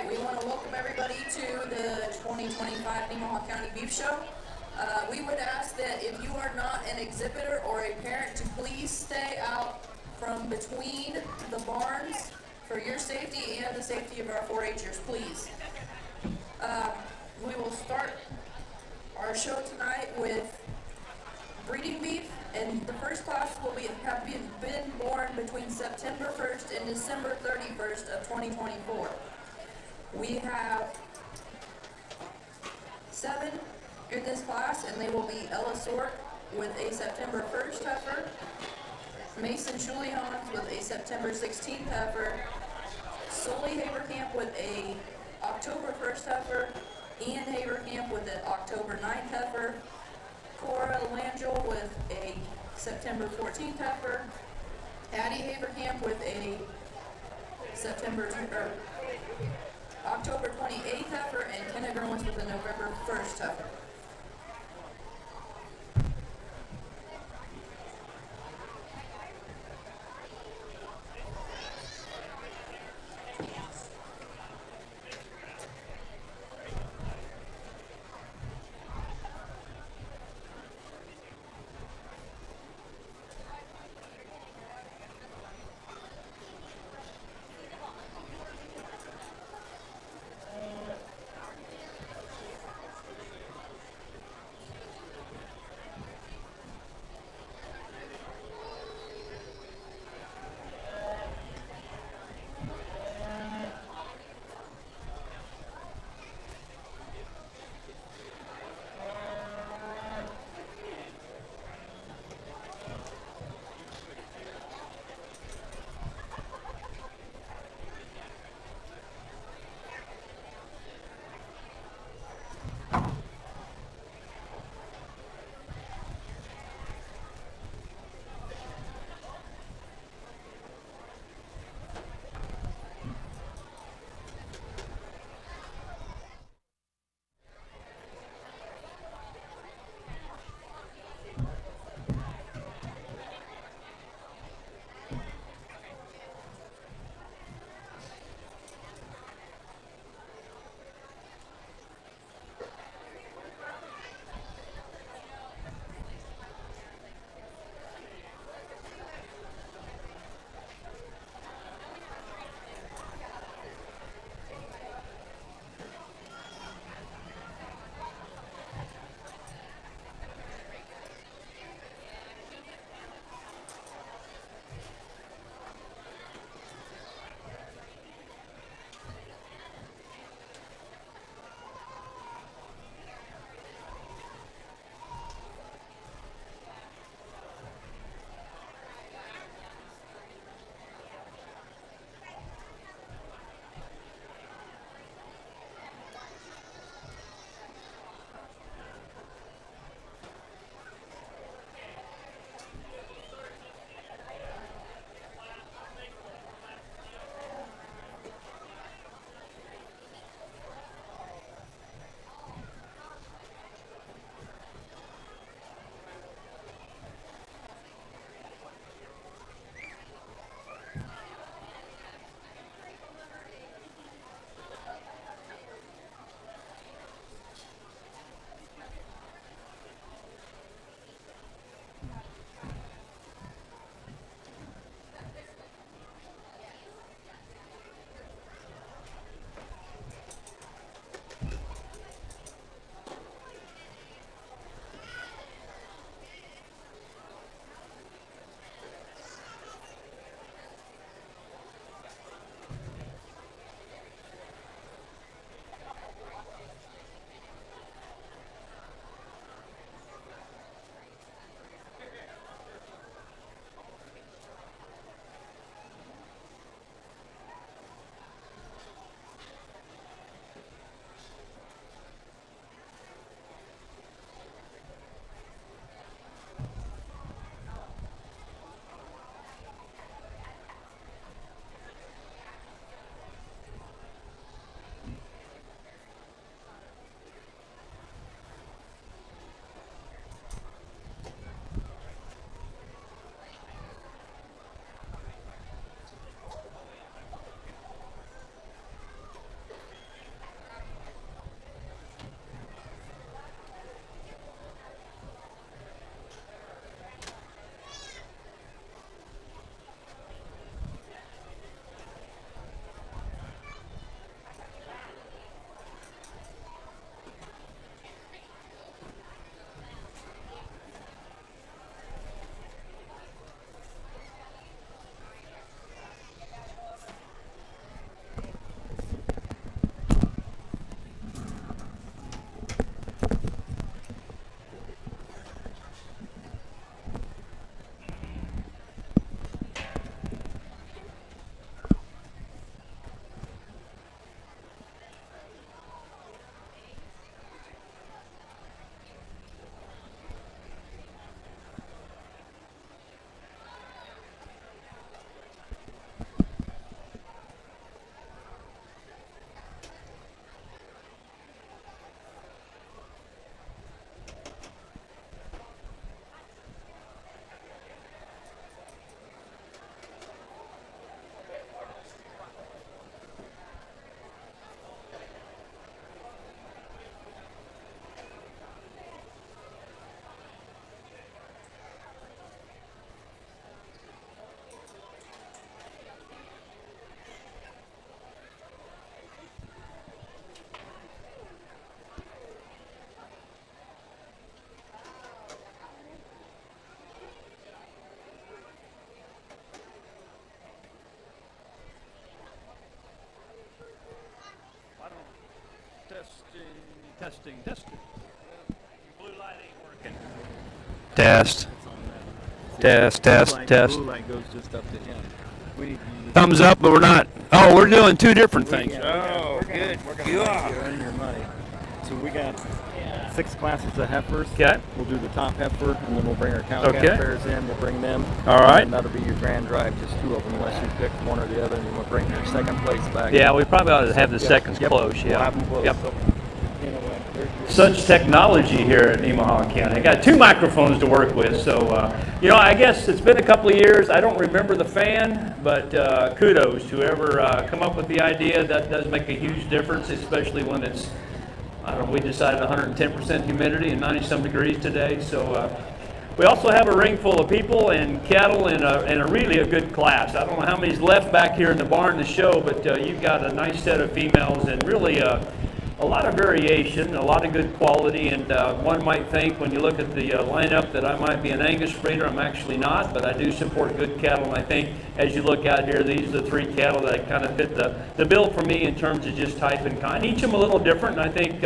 right, we want to welcome everybody to the 2025 Nemaha County Beef Show. We would ask that if you are not an exhibitor or a parent to please stay out from between the barns for your safety and the safety of our 4-Hers, please. We will start our show tonight with breeding beef, and the first class will have been born between September 1st and December 31st of 2024. We have 7 in this class, and they will be Ella Sork with a September 1st heifer, Mason Schulians with a September 16th heifer, Sully Haverkamp with a October 1st heifer, Ian Haverkamp with an October 9th heifer, Cora Langell with a September 14th heifer, Addie Haverkamp with a October 28th heifer, and Kenna Growens with a November 1st heifer. Testing. Blue light ain't working. Test. Test. Blue light goes just up to him. Thumbs up, but we're not. Oh, we're doing two different things. Good. We're gonna earn your money. So we got 6 classes of heifers. Okay. We'll do the top heifer, and then we'll bring our cow Okay. calf bears in. We'll bring them. All right. And that'll be your grand drive, just 2 of them, unless you pick one or the other, and we'll bring your second place back. Yeah, we probably ought to have the seconds close. We'll Yeah. have them close. Yep. So, you know what? Such technology here at Nemaha County. I got 2 microphones to work with, so I guess it's been a couple of years. I don't remember the fan, but kudos to whoever come up with the idea. That does make a huge difference, especially when it's, I don't know, we decided 110% humidity and 90-some degrees today. So we also have a ring full of people and cattle and a really a good class. I don't know how many's left back here in the barn to show, but you've got a nice set of females and really a lot of variation, a lot of good quality, and one might think when you look at the lineup that I might be an Angus breeder. I'm actually not, but I do support good cattle, and I think as you look out here, these are the 3 cattle that kind of fit the bill for me in terms of just type and kind. Each of them a little different, and I think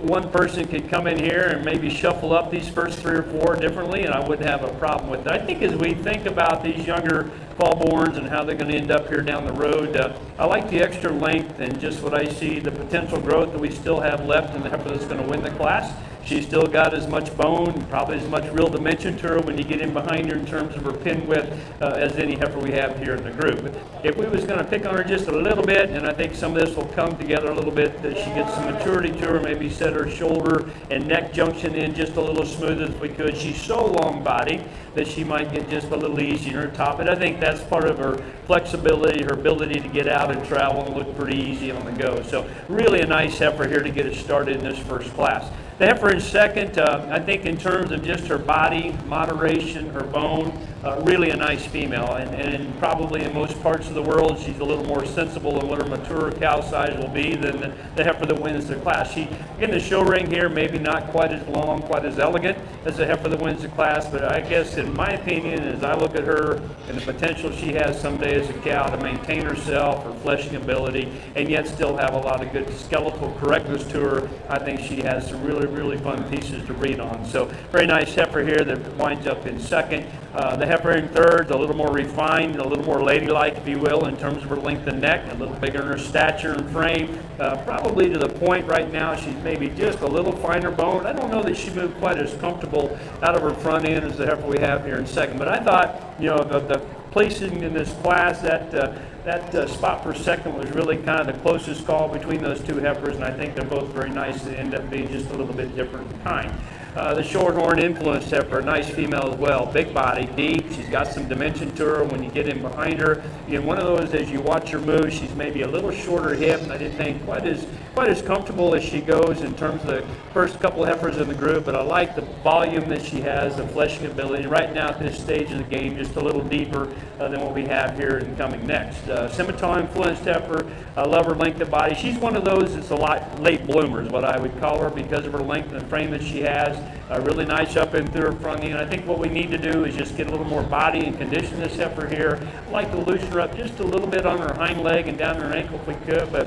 one person could come in here and maybe shuffle up these first 3 or 4 differently, and I wouldn't have a problem with it. I think as we think about these younger fallborns and how they're going to end up here down the road, I like the extra length and just what I see, the potential growth that we still have left in the heifer that's going to win the class. She's still got as much bone, probably as much real dimension to her when you get in behind her in terms of her pin width as any heifer we have here in the group. But if we was going to pick on her just a little bit, and I think some of this will come together a little bit, that she gets some maturity to her, maybe set her shoulder and neck junction in just a little smoother if we could. She's so long body that she might get just a little easier in her top. And I think that's part of her flexibility, her ability to get out and travel and look pretty easy on the go. So really a nice heifer here to get us started in this first class. The heifer in second, I think in terms of just her body, moderation, her bone, really a nice female. And probably in most parts of the world, she's a little more sensible in what her mature cow size will be than the heifer that wins the class. She, in the show ring here, maybe not quite as long, quite as elegant as the heifer that wins the class, but I guess in my opinion, as I look at her and the potential she has someday as a cow to maintain herself, her fleshing ability, and yet still have a lot of good skeletal correctness to her, I think she has some really fun pieces to breed on. So very nice heifer here that winds up in second. The heifer in third, a little more refined, a little more ladylike, if you will, in terms of her length and neck, a little bigger in her stature and frame. Probably to the point right now she's maybe just a little finer boned. I don't know that she moved quite as comfortable out of her front end as the heifer we have here in second. But I thought, the placing in this class, that spot for second was really kind of the closest call between those 2 heifers, and I think they're both very nice. They end up being just a little bit different in kind. The shorthorn influence heifer, a nice female as well, big body, deep. She's got some dimension to her when you get in behind her. One of those, as you watch her move, she's maybe a little shorter hip, and I didn't think quite as comfortable as she goes in terms of the first couple of heifers in the group, but I like the volume that she has, the fleshing ability. Right now at this stage of the game, just a little deeper than what we have here and coming next. Scimitar influenced heifer, I love her length of body. She's one of those that's a lot late bloomers, what I would call her, because of her length and frame that she has. Really nice up and through her front end. I think what we need to do is just get a little more body and condition this heifer here. I'd like to loosen her up just a little bit on her hind leg and down her ankle if we could, but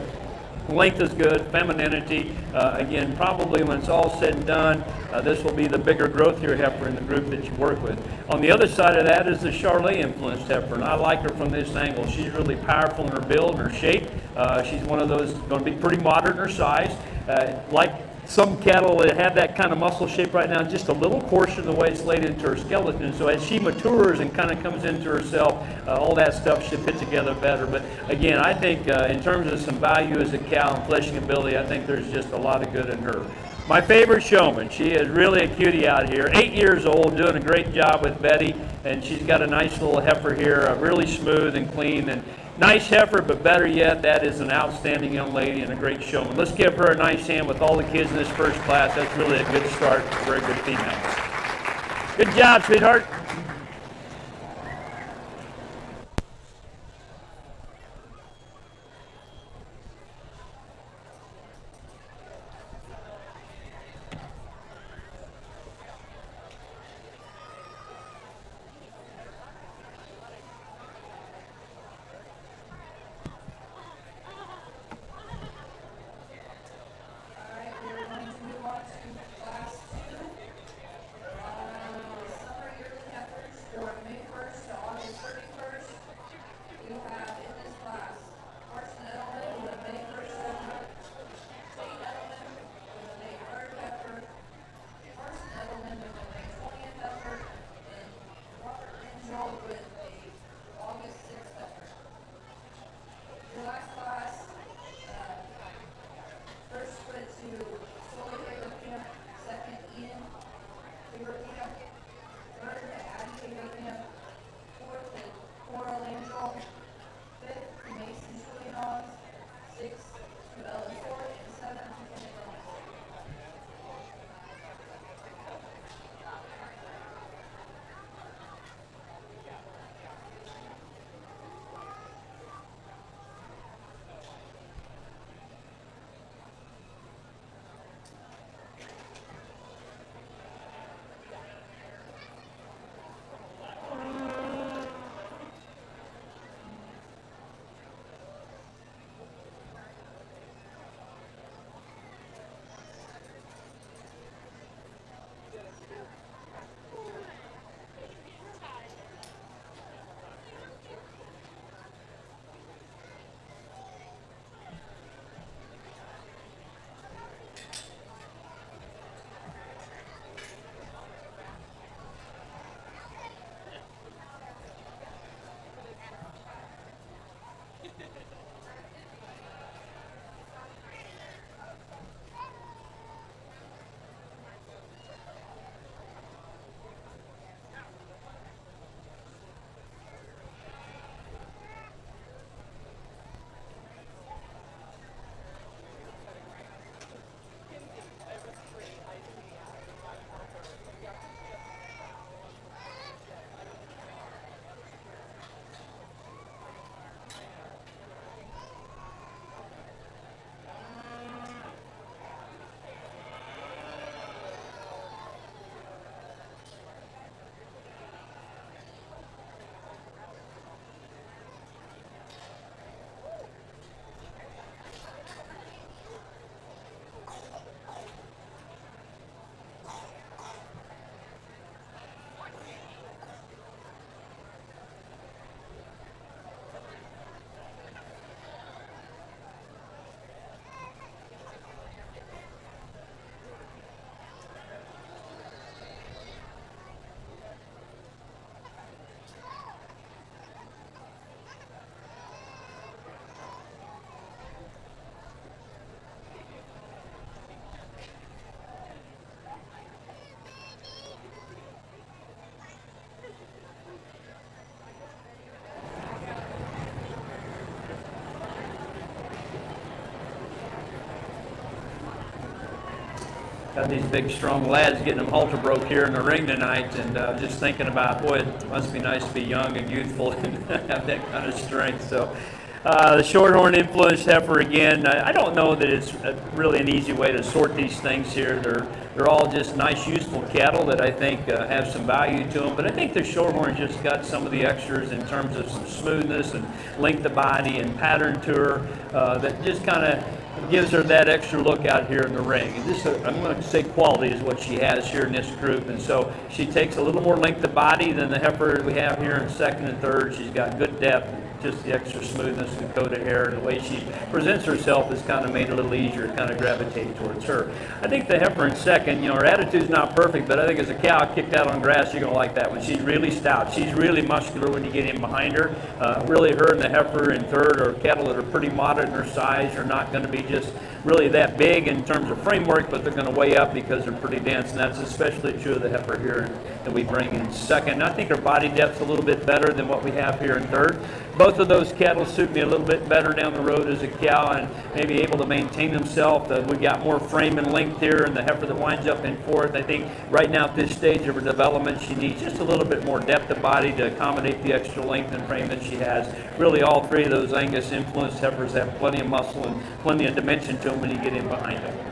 length is good, femininity. Again, probably when it's all said and done, this will be the bigger growthier heifer in the group that you work with. On the other side of that is the Charlet influenced heifer, and I like her from this angle. She's really powerful in her build and her shape. She's one of those going to be pretty moderate in her size. Like some cattle that have that kind of muscle shape right now, just a little coarser the way it's laid into her skeleton. So as she matures and kind of comes into herself, all that stuff should fit together better. But again, I think in terms of some value as a cow and fleshing ability, I think there's just a lot of good in her. My favorite showman, she is really a cutie out here, 8 years old, doing a great job with Betty, and she's got a nice little heifer here, really smooth and clean, and nice heifer, but better yet, that is an outstanding young lady and a great showman. Let's give her a nice hand with all the kids in this first class. That's really a good start, very good female. Good job, sweetheart. got these big, strong lads getting them halter broke here in the ring tonight, and just thinking about, boy, it must be nice to be young and youthful and have that kind of strength. So the Shorthorn influenced heifer again. I don't know that it's really an easy way to sort these things here. They're all just nice, useful cattle that I think have some value to them. But I think the Shorthorn just got some of the extras in terms of some smoothness and length of body and pattern to her that just kind of gives her that extra look out here in the ring. And this, I'm going to say quality is what she has here in this group. And so she takes a little more length of body than the heifer we have here in second and third. She's got good depth, just the extra smoothness and coat of hair, and the way she presents herself has kind of made it a little easier to kind of gravitate towards her. I think the heifer in second, her attitude's not perfect, but I think as a cow kicked out on grass, you're going to like that one. She's really stout. She's really muscular when you get in behind her. Really, her and the heifer in third are cattle that are pretty moderate in their size. Are not going to be just really that big in terms of framework, but they're going to weigh up because they're pretty dense, and that's especially true of the heifer here that we bring in second. And I think her body depth's a little bit better than what we have here in third. Both of those cattle suit me a little bit better down the road as a cow and maybe able to maintain themselves. We got more frame and length here, and the heifer that winds up in fourth, I think right now at this stage of her development, she needs just a little bit more depth of body to accommodate the extra length and frame that she has. Really, all three of those Angus influenced heifers have plenty of muscle and plenty of dimension to them when you get in behind them.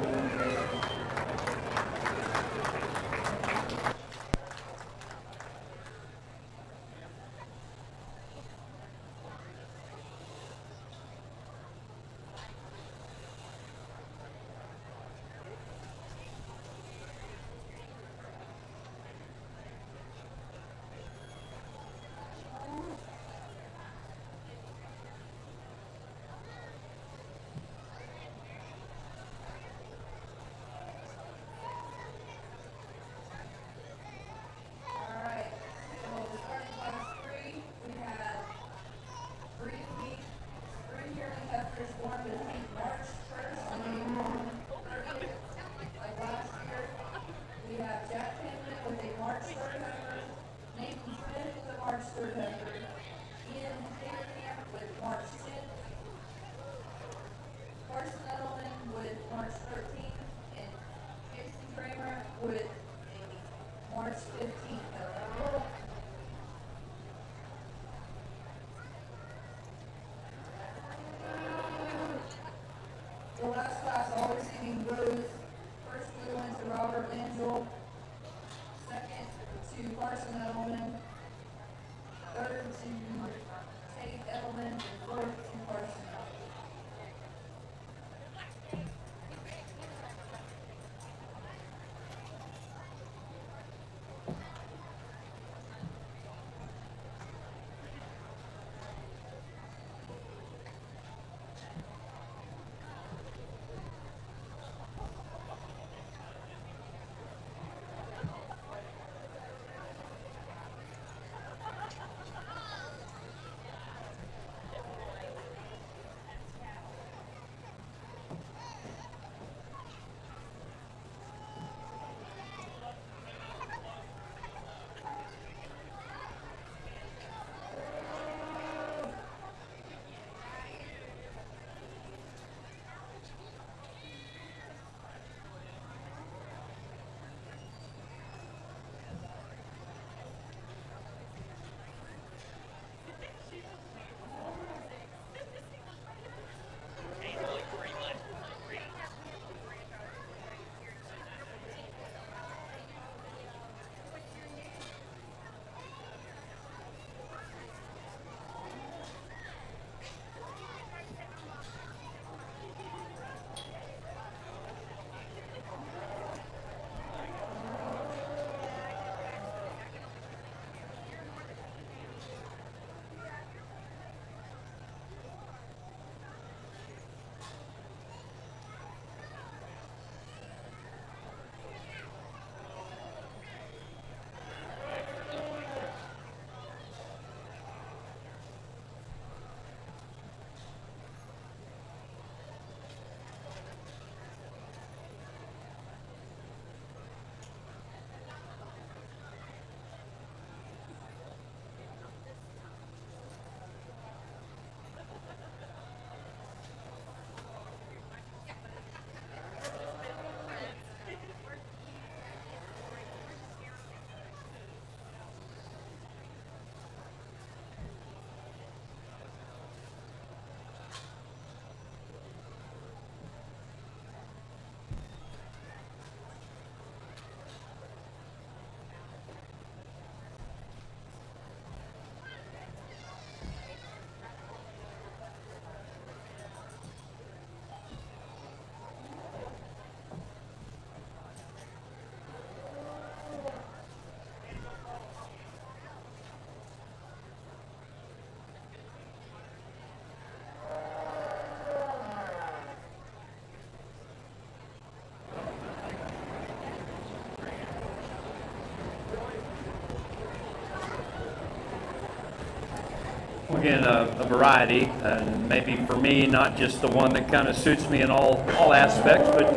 again, a variety, and maybe for me, not just the one that kind of suits me in all aspects, but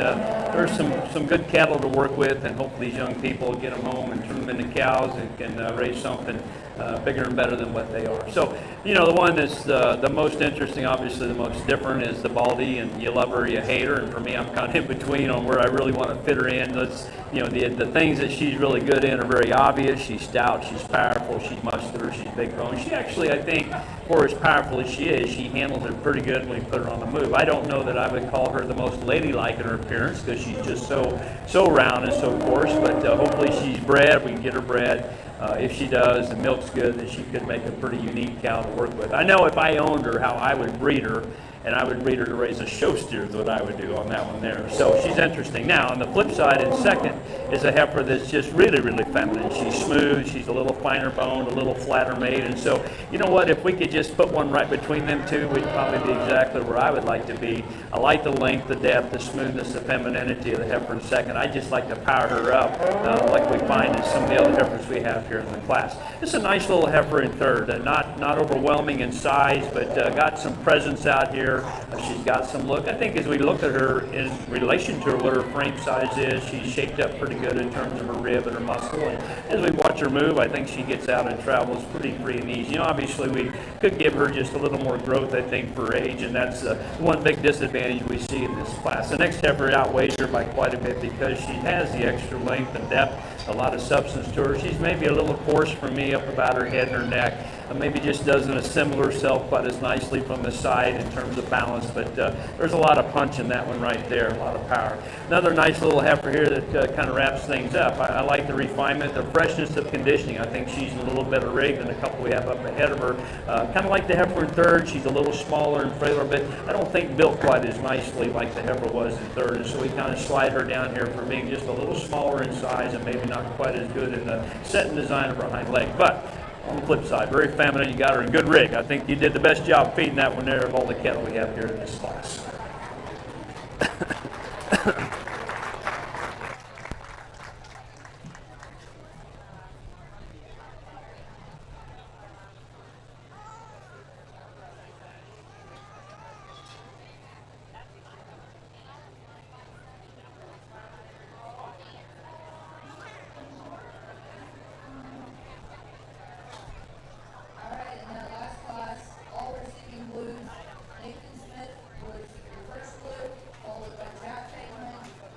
there's some good cattle to work with, and hopefully these young people get them home and turn them into cows and can raise something bigger and better than what they are. So, the one that's the most interesting, obviously the most different, is the Baldy, and you love her, you hate her, and for me, I'm kind of in between on where I really want to fit her in. The things that she's really good in are very obvious. She's stout, she's powerful, she's muscular, she's big bone. She actually, I think, for as powerful as she is, she handles it pretty good when you put her on the move. I don't know that I would call her the most ladylike in her appearance because she's just so round and so coarse, but hopefully she's bred. We can get her bred. If she does, the milk's good, then she could make a pretty unique cow to work with. I know if I owned her, how I would breed her, and I would breed her to raise a show steer is what I would do on that one there. So she's interesting. Now, on the flip side, in second, is a heifer that's just really, really feminine. She's smooth, she's a little finer boned, a little flatter made, and so, you know what, if we could just put one right between them two, we'd probably be exactly where I would like to be. I like the length, the depth, the smoothness, the femininity of the heifer in second. I just like to power her up, like we find in some of the other heifers we have here in the class. This is a nice little heifer in third, not overwhelming in size, but got some presence out here. She's got some look. I think as we look at her in relation to what her frame size is, she's shaped up pretty good in terms of her rib and her muscle. And as we watch her move, I think she gets out and travels pretty free and easy. Obviously we could give her just a little more growth, I think, for her age, and that's one big disadvantage we see in this class. The next heifer outweighs her by quite a bit because she has the extra length and depth, a lot of substance to her. She's maybe a little coarse for me up about her head and her neck. Maybe just doesn't assemble herself quite as nicely from the side in terms of balance, but there's a lot of punch in that one right there, a lot of power. Another nice little heifer here that kind of wraps things up. I like the refinement, the freshness of conditioning. I think she's a little better rigged than a couple we have up ahead of her. Kind of like the heifer in third. She's a little smaller and frailer, but I don't think built quite as nicely like the heifer was in third, and so we kind of slide her down here for being just a little smaller in size and maybe not quite as good in the set and design of her hind leg. But on the flip side, very feminine. You got her in good rig. I think you did the best job feeding that one there of all the cattle we have here in this class. Alright, in that last class, all receiving blues, Nathan Smith was your first blue, followed by Jack Bateman,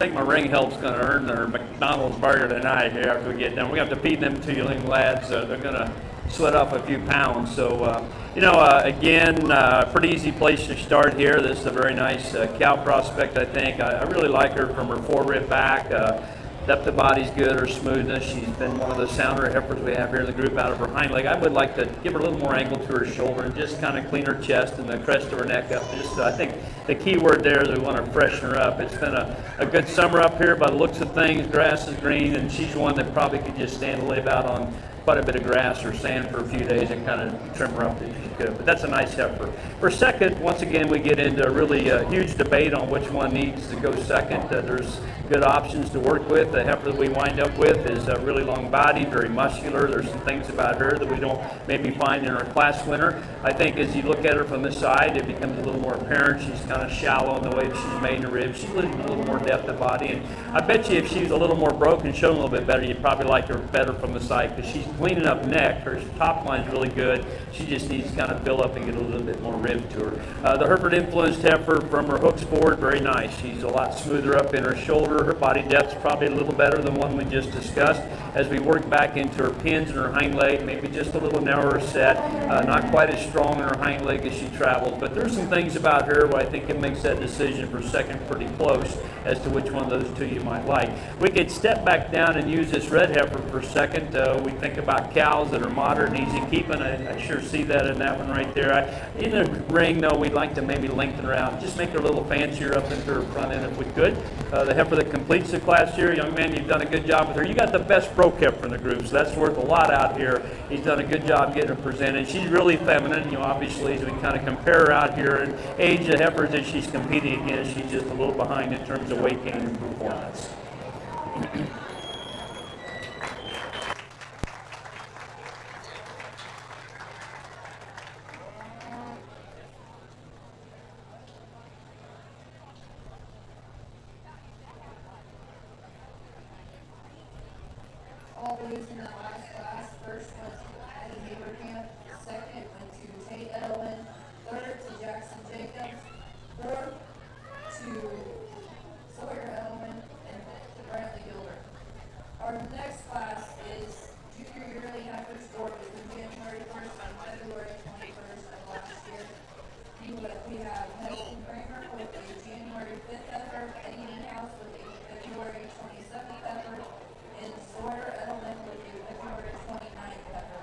think my ring help's going to earn their McDonald's burger tonight here after we get done. We're going to have to feed them two young lads. They're going to sweat off a few pounds. So, again, pretty easy place to start here. This is a very nice cow prospect, I think. I really like her from her forerib back. Depth of body's good, her smoothness. She's been one of the sounder heifers we have here in the group out of her hind leg. I would like to give her a little more angle to her shoulder and just kind of clean her chest and the crest of her neck up. Just, I think the key word there is we want to freshen her up. It's been a good summer up here by the looks of things. Grass is green, and she's one that probably could just stand to live out on quite a bit of grass or sand for a few days and kind of trim her up as you could. But that's a nice heifer. For second, once again, we get into a really huge debate on which one needs to go second. There's good options to work with. The heifer that we wind up with is really long body, very muscular. There's some things about her that we don't maybe find in our class winner. I think as you look at her from the side, it becomes a little more apparent. She's kind of shallow in the way that she's made in the ribs. She's a little more depth of body. And I bet you if she's a little more broken, shown a little bit better, you'd probably like her better from the side because she's clean enough neck. Her top line's really good. She just needs to kind of build up and get a little bit more rib to her. The Hereford influenced heifer from her hooks forward, very nice. She's a lot smoother up in her shoulder. Her body depth's probably a little better than one we just discussed. As we work back into her pins and her hind leg, maybe just a little narrower set, not quite as strong in her hind leg as she traveled. But there's some things about her where I think it makes that decision for second pretty close as to which one of those two you might like. We could step back down and use this red heifer for second. We think about cows that are moderate and easy keeping. I sure see that in that one right there. In the ring, though, we'd like to maybe lengthen her out, just make her a little fancier up into her front end if we could. The heifer that completes the class here, young man, you've done a good job with her. You got the best broke heifer in the group, so that's worth a lot out here. He's done a good job getting her presented. She's really feminine, obviously, as we kind of compare her out here and age the heifers that she's competing against, she's just a little behind in terms of weight gain and performance. All boys in that last class. First went to Addie Haberkamp, second went to Tate Edelman, third to Jackson Jacobs, fourth to Sawyer Edelman, and fifth to Bradley Gilbert. Our next class is junior yearly heifer sport is January 1st and February 21st of last year. We have Nelson Kramer with a January 5th heifer, Eddie Nemaha with a February 27th heifer, and Sawyer Edelman with a February 29th heifer.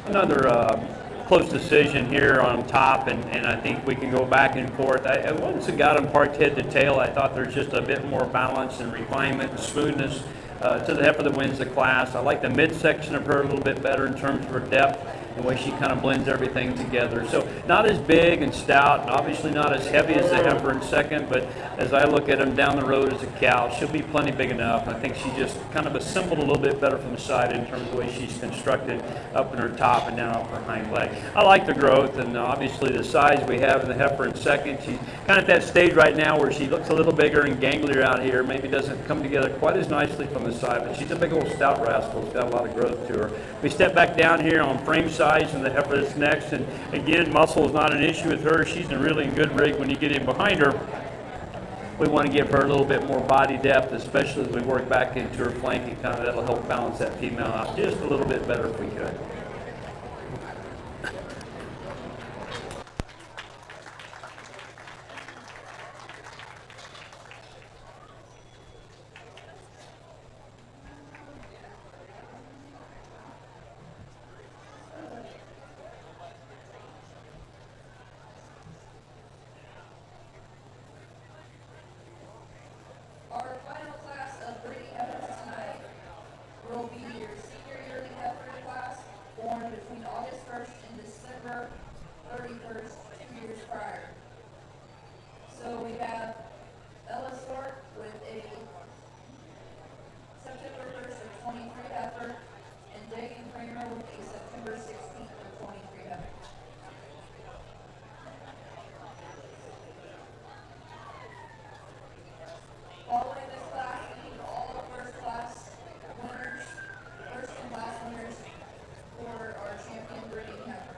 another close decision here on top, and I think we can go back and forth. Once it got them parked head to tail, I thought there's just a bit more balance and refinement and smoothness to the heifer that wins the class. I like the midsection of her a little bit better in terms of her depth, the way she kind of blends everything together. So not as big and stout, and obviously not as heavy as the heifer in second, but as I look at them down the road as a cow, she'll be plenty big enough. I think she just kind of assembled a little bit better from the side in terms of the way she's constructed up in her top and down off her hind leg. I like the growth and obviously the size we have in the heifer in second. She's kind of at that stage right now where she looks a little bigger and ganglier out here, maybe doesn't come together quite as nicely from the side, but she's a big old stout rascal. She's got a lot of growth to her. We step back down here on frame size and the heifer that's next, and again, muscle is not an issue with her. She's in really good rig when you get in behind her. We want to give her a little bit more body depth, especially as we work back into her flanking. Kind of that'll help balance that female out just a little bit better if we could. Our final class of breeding heifers tonight will be your senior yearling heifer class, born between August 1st and December 31st, 2 years prior. So we have Ella Stork with a September 1st of 23 heifer, and Dagan Kramer with a September 16th of 23 heifer. Following this class, we need all the first and class winners for our champion breeding heifer.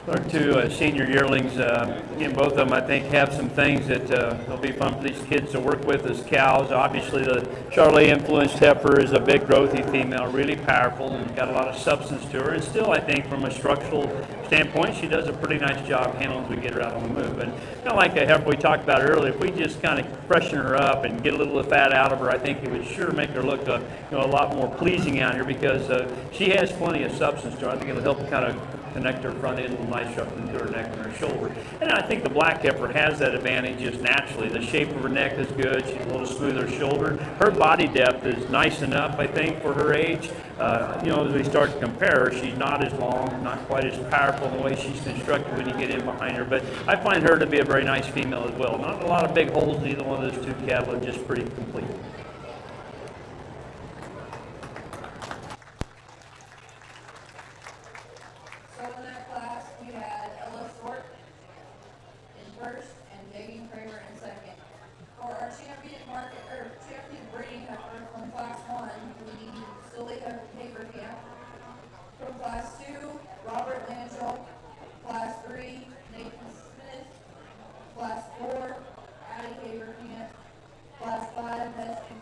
Our two senior yearlings, again, both of them, I think, have some things that will be fun for these kids to work with as cows. Obviously, the Charolais-influenced heifer is a big, growthy female, really powerful, and got a lot of substance to her. And still, I think, from a structural standpoint, she does a pretty nice job handling as we get her out on the move. And kind of like a heifer we talked about earlier, if we just kind of freshen her up and get a little of the fat out of her, I think it would sure make her look a lot more pleasing out here, because she has plenty of substance to her. I think it'll help kind of connect her front end a little nice up into her neck and her shoulder. And I think the black heifer has that advantage just naturally. The shape of her neck is good. She's a little smoother shoulder. Her body depth is nice enough, I think, for her age. As we start to compare her, she's not as long, not quite as powerful in the way she's constructed when you get in behind her. But I find her to be a very nice female as well. Not a lot of big holes in either one of those two cattle, are just pretty complete. So in that class, we had Ella Stork in first and Dagan Kramer in second. For our champion breeding heifer from class 1, we need Silly Heifer Camp. From class 2, Robert Langell. Class 3, Nathan Smith. Class 4, Addie Haver Camp. Class 5, Heston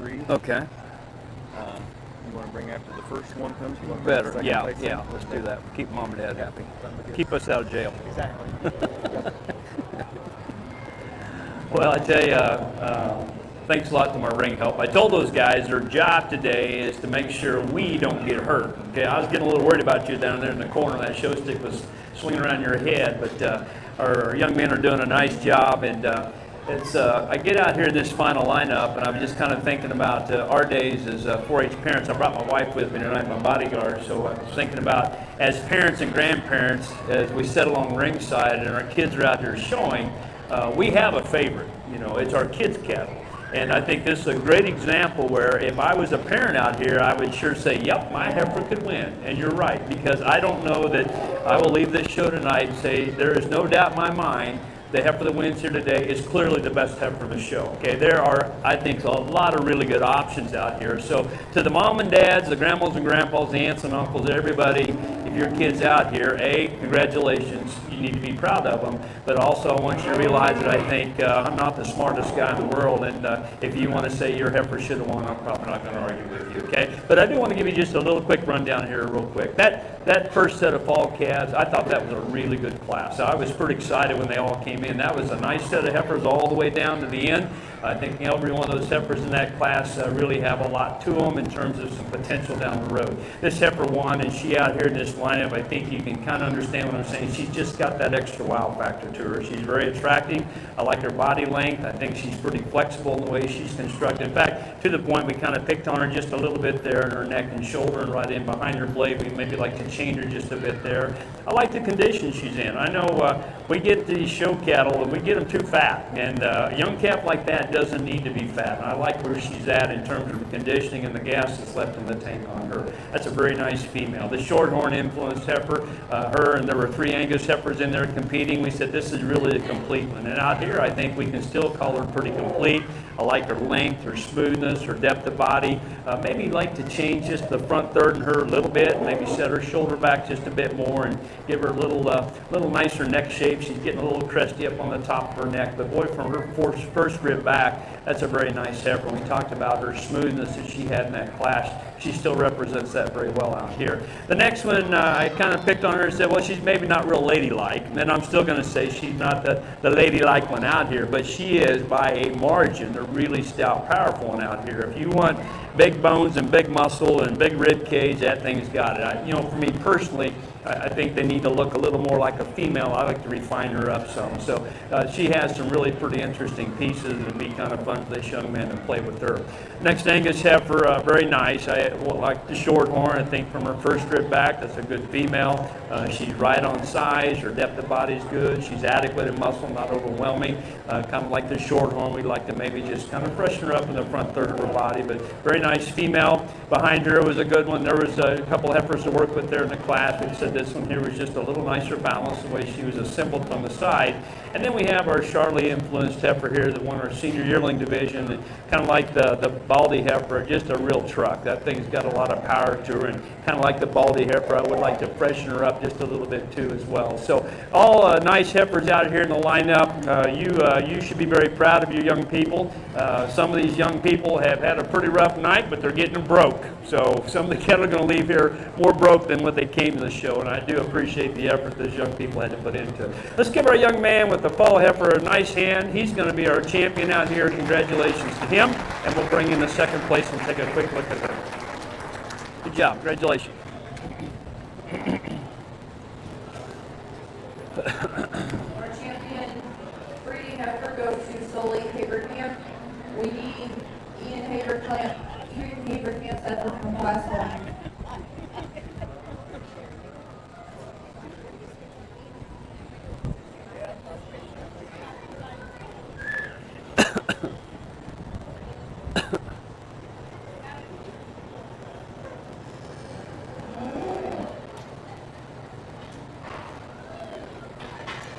3. Okay. You want to bring after the first one comes? You want to bring the Better. second Yeah, place in? yeah. Let's do that. Keep mom and dad happy. Keep us out of jail. Exactly. Well, I tell you, thanks a lot to my ring help. I told those guys their job today is to make sure we don't get hurt. Okay, I was getting a little worried about you down there in the corner. That show stick was swinging around your head, but our young men are doing a nice job. And I get out here in this final lineup, and I'm just kind of thinking about our days as 4-H parents. I brought my wife with me tonight, my bodyguard. So I was thinking about as parents and grandparents, as we sit along ringside and our kids are out there showing. We have a favorite, it's our kids' cattle. And I think this is a great example where if I was a parent out here, I would sure say, yep, my heifer could win. And you're right, because I don't know that I will leave this show tonight and say there is no doubt in my mind the heifer that wins here today is clearly the best heifer of the show. Okay, there are, I think, a lot of really good options out here. So to the mom and dads, the grandmas and grandpas, the aunts and uncles, everybody, if your kid's out here, congratulations. You need to be proud of them. But also I want you to realize that I think I'm not the smartest guy in the world. And if you want to say your heifer should have won, I'm probably not going to argue with you. Okay, but I do want to give you just a little quick rundown here real quick. That first set of fall calves, I thought that was a really good class. I was pretty excited when they all came in. That was a nice set of heifers all the way down to the end. I think every one of those heifers in that class really have a lot to them in terms of some potential down the road. This heifer won, and she out here in this lineup, I think you can kind of understand what I'm saying. She's just got that extra wow factor to her. She's very attractive. I like her body length. I think she's pretty flexible in the way she's constructed. In fact, to the point we kind of picked on her just a little bit there in her neck and shoulder and right in behind her blade. We maybe like to change her just a bit there. I like the condition she's in. I know we get these show cattle and we get them too fat, and a young calf like that doesn't need to be fat. And I like where she's at in terms of the conditioning and the gas that's left in the tank on her. That's a very nice female. The Shorthorn influenced heifer, her and there were 3 Angus heifers in there competing. We said this is really a complete one. And out here I think we can still call her pretty complete. I like her length, her smoothness, her depth of body. Maybe like to change just the front third in her a little bit, maybe set her shoulder back just a bit more and give her a little nicer neck shape. She's getting a little cresty up on the top of her neck, but boy, from her first rib back, that's a very nice heifer. We talked about her smoothness that she had in that class. She still represents that very well out here. The next one, I kind of picked on her and said, well, she's maybe not real ladylike. And then I'm still going to say she's not the ladylike one out here, but she is by a margin the really stout, powerful one out here. If you want big bones and big muscle and big rib cage, that thing's got it. For me personally, I think they need to look a little more like a female. I like to refine her up some. So she has some really pretty interesting pieces. It'd be kind of fun for this young man to play with her. Next Angus heifer, very nice. I like the Shorthorn. I think from her first rib back, that's a good female. She's right on size. Her depth of body is good. She's adequate in muscle, not overwhelming. Kind of like the Shorthorn. We'd like to maybe just kind of freshen her up in the front third of her body. But very nice female. Behind her was a good one. There was a couple heifers to work with there in the class. We said this one here was just a little nicer balance, the way she was assembled on the side. And then we have our Charlie influenced heifer here that won our senior yearling division. Kind of like the Baldy heifer, just a real truck. That thing's got a lot of power to her, and kind of like the Baldy heifer, I would like to freshen her up just a little bit too as well. So all nice heifers out here in the lineup. You should be very proud of your young people. Some of these young people have had a pretty rough night, but they're getting broke. So some of the cattle are going to leave here more broke than what they came to the show, and I do appreciate the effort those young people had to put into it. Let's give our young man with the fall heifer a nice hand. He's going to be our champion out here. Congratulations to him, and we'll bring in the second place and take a quick look at her. Good job. Congratulations. Our champion breeding heifer goes to Sully Haverkamp. We need Ian Haverkamp's heifer from class 1.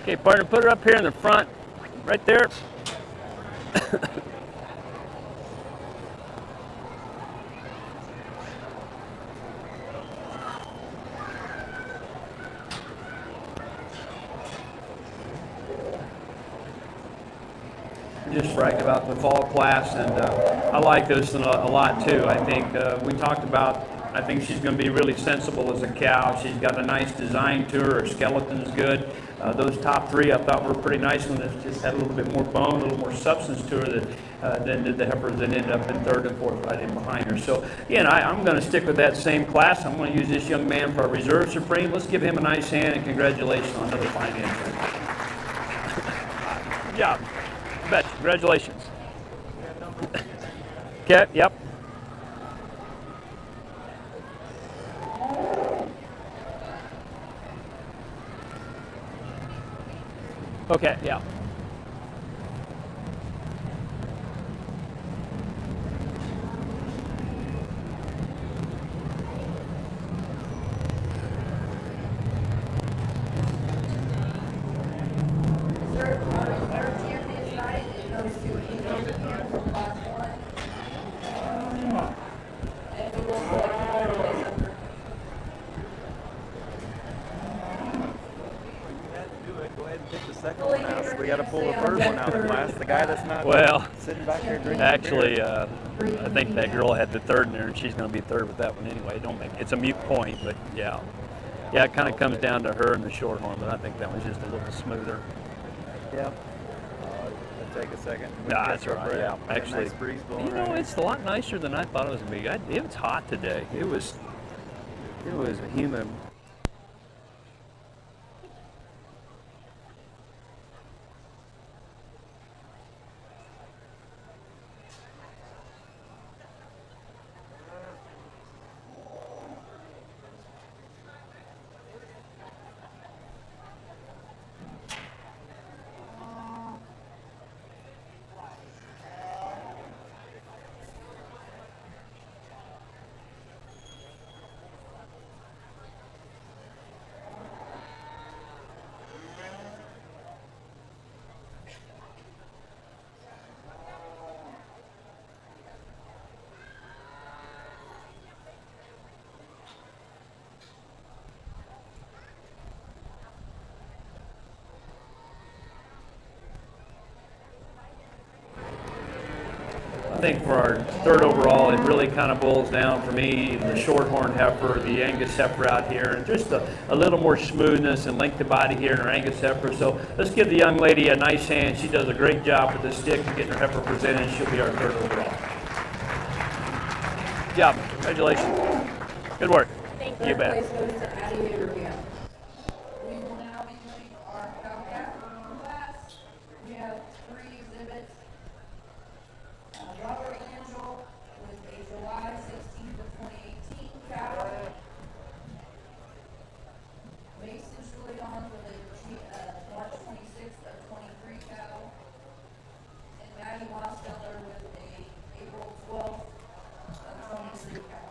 Okay, partner, put her up here in the front, right there. just bragged about the fall class, and I like this one a lot too. I think we talked about, I think she's going to be really sensible as a cow. She's got a nice design to her. Her skeleton's good. Those top three I thought were pretty nice ones. That just had a little bit more bone, a little more substance to her than did the heifers that ended up in third and fourth right in behind her. So again, I'm going to stick with that same class. I'm going to use this young man for our Reserve Supreme. Let's give him a nice hand and congratulations on another fine entry. Good job. You bet. Congratulations. Okay, yep. Okay, yeah. Our champion tonight, it goes to Angel from class one. And we will select the third place upper. Go ahead and pick the second one out. So we got to pull the third one out of class. The guy that's not Well, sitting back there drinking actually, beer. I think that girl had the third in there, and she's going to be third with that one anyway. It don't make it's a mute point, but yeah, it kind of comes down to her and the shorthorn, but I think that one's just a little smoother. Yeah. It'll take a second. Nah, that's all right. Yeah, Got a actually, nice breeze blowing you know, right it's a lot nicer than I thought it was going to be. It was hot today. It was a humid. I think for our third overall, it really kind of boils down for me, the shorthorn heifer, the Angus heifer out here, and just a little more smoothness and length of body here in our Angus heifer. So let's give the young lady a nice hand. She does a great job with the stick and getting her heifer presented. She'll be our third overall. Good job. Congratulations. Good work. Thank you. You bet. Third place goes to Addie Abraham. We will now be doing our cow-calf class. We have 3 exhibits. Robert Angel with a July 16th of 2018 cow. Mason Julian with a March 26th of 23 cow. And Maddie Mosteller with a April 12th of 23 cow.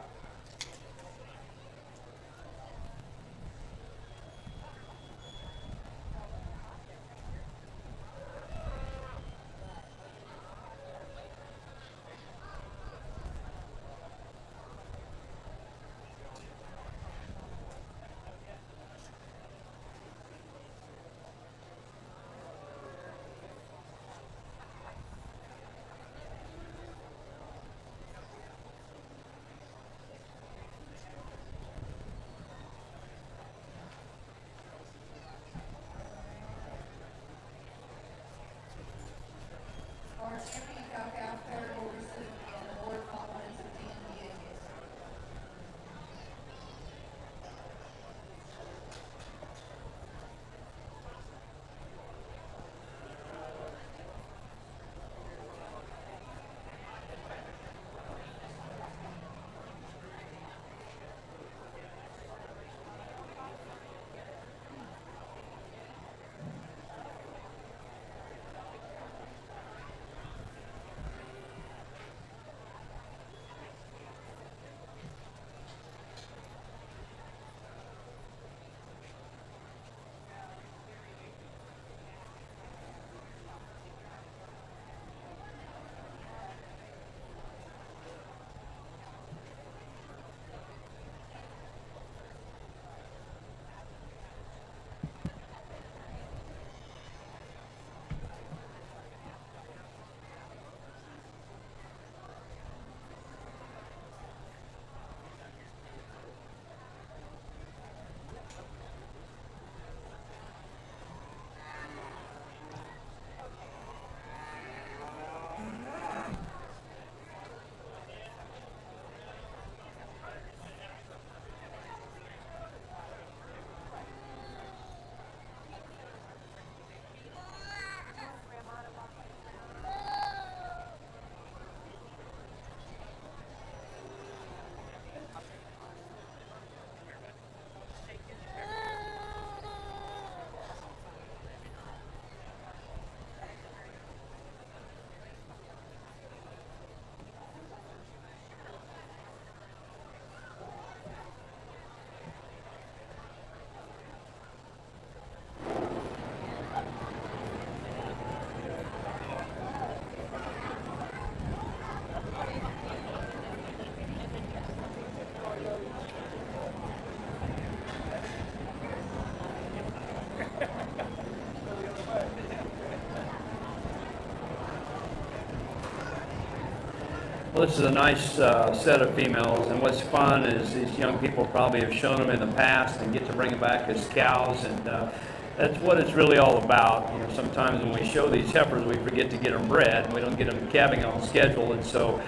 Well, this is a nice set of females, and what's fun is these young people probably have shown them in the past and get to bring them back as cows, and that's what it's really all about. You know, sometimes when we show these heifers, we forget to get them bred, and we don't get them calving on schedule, and so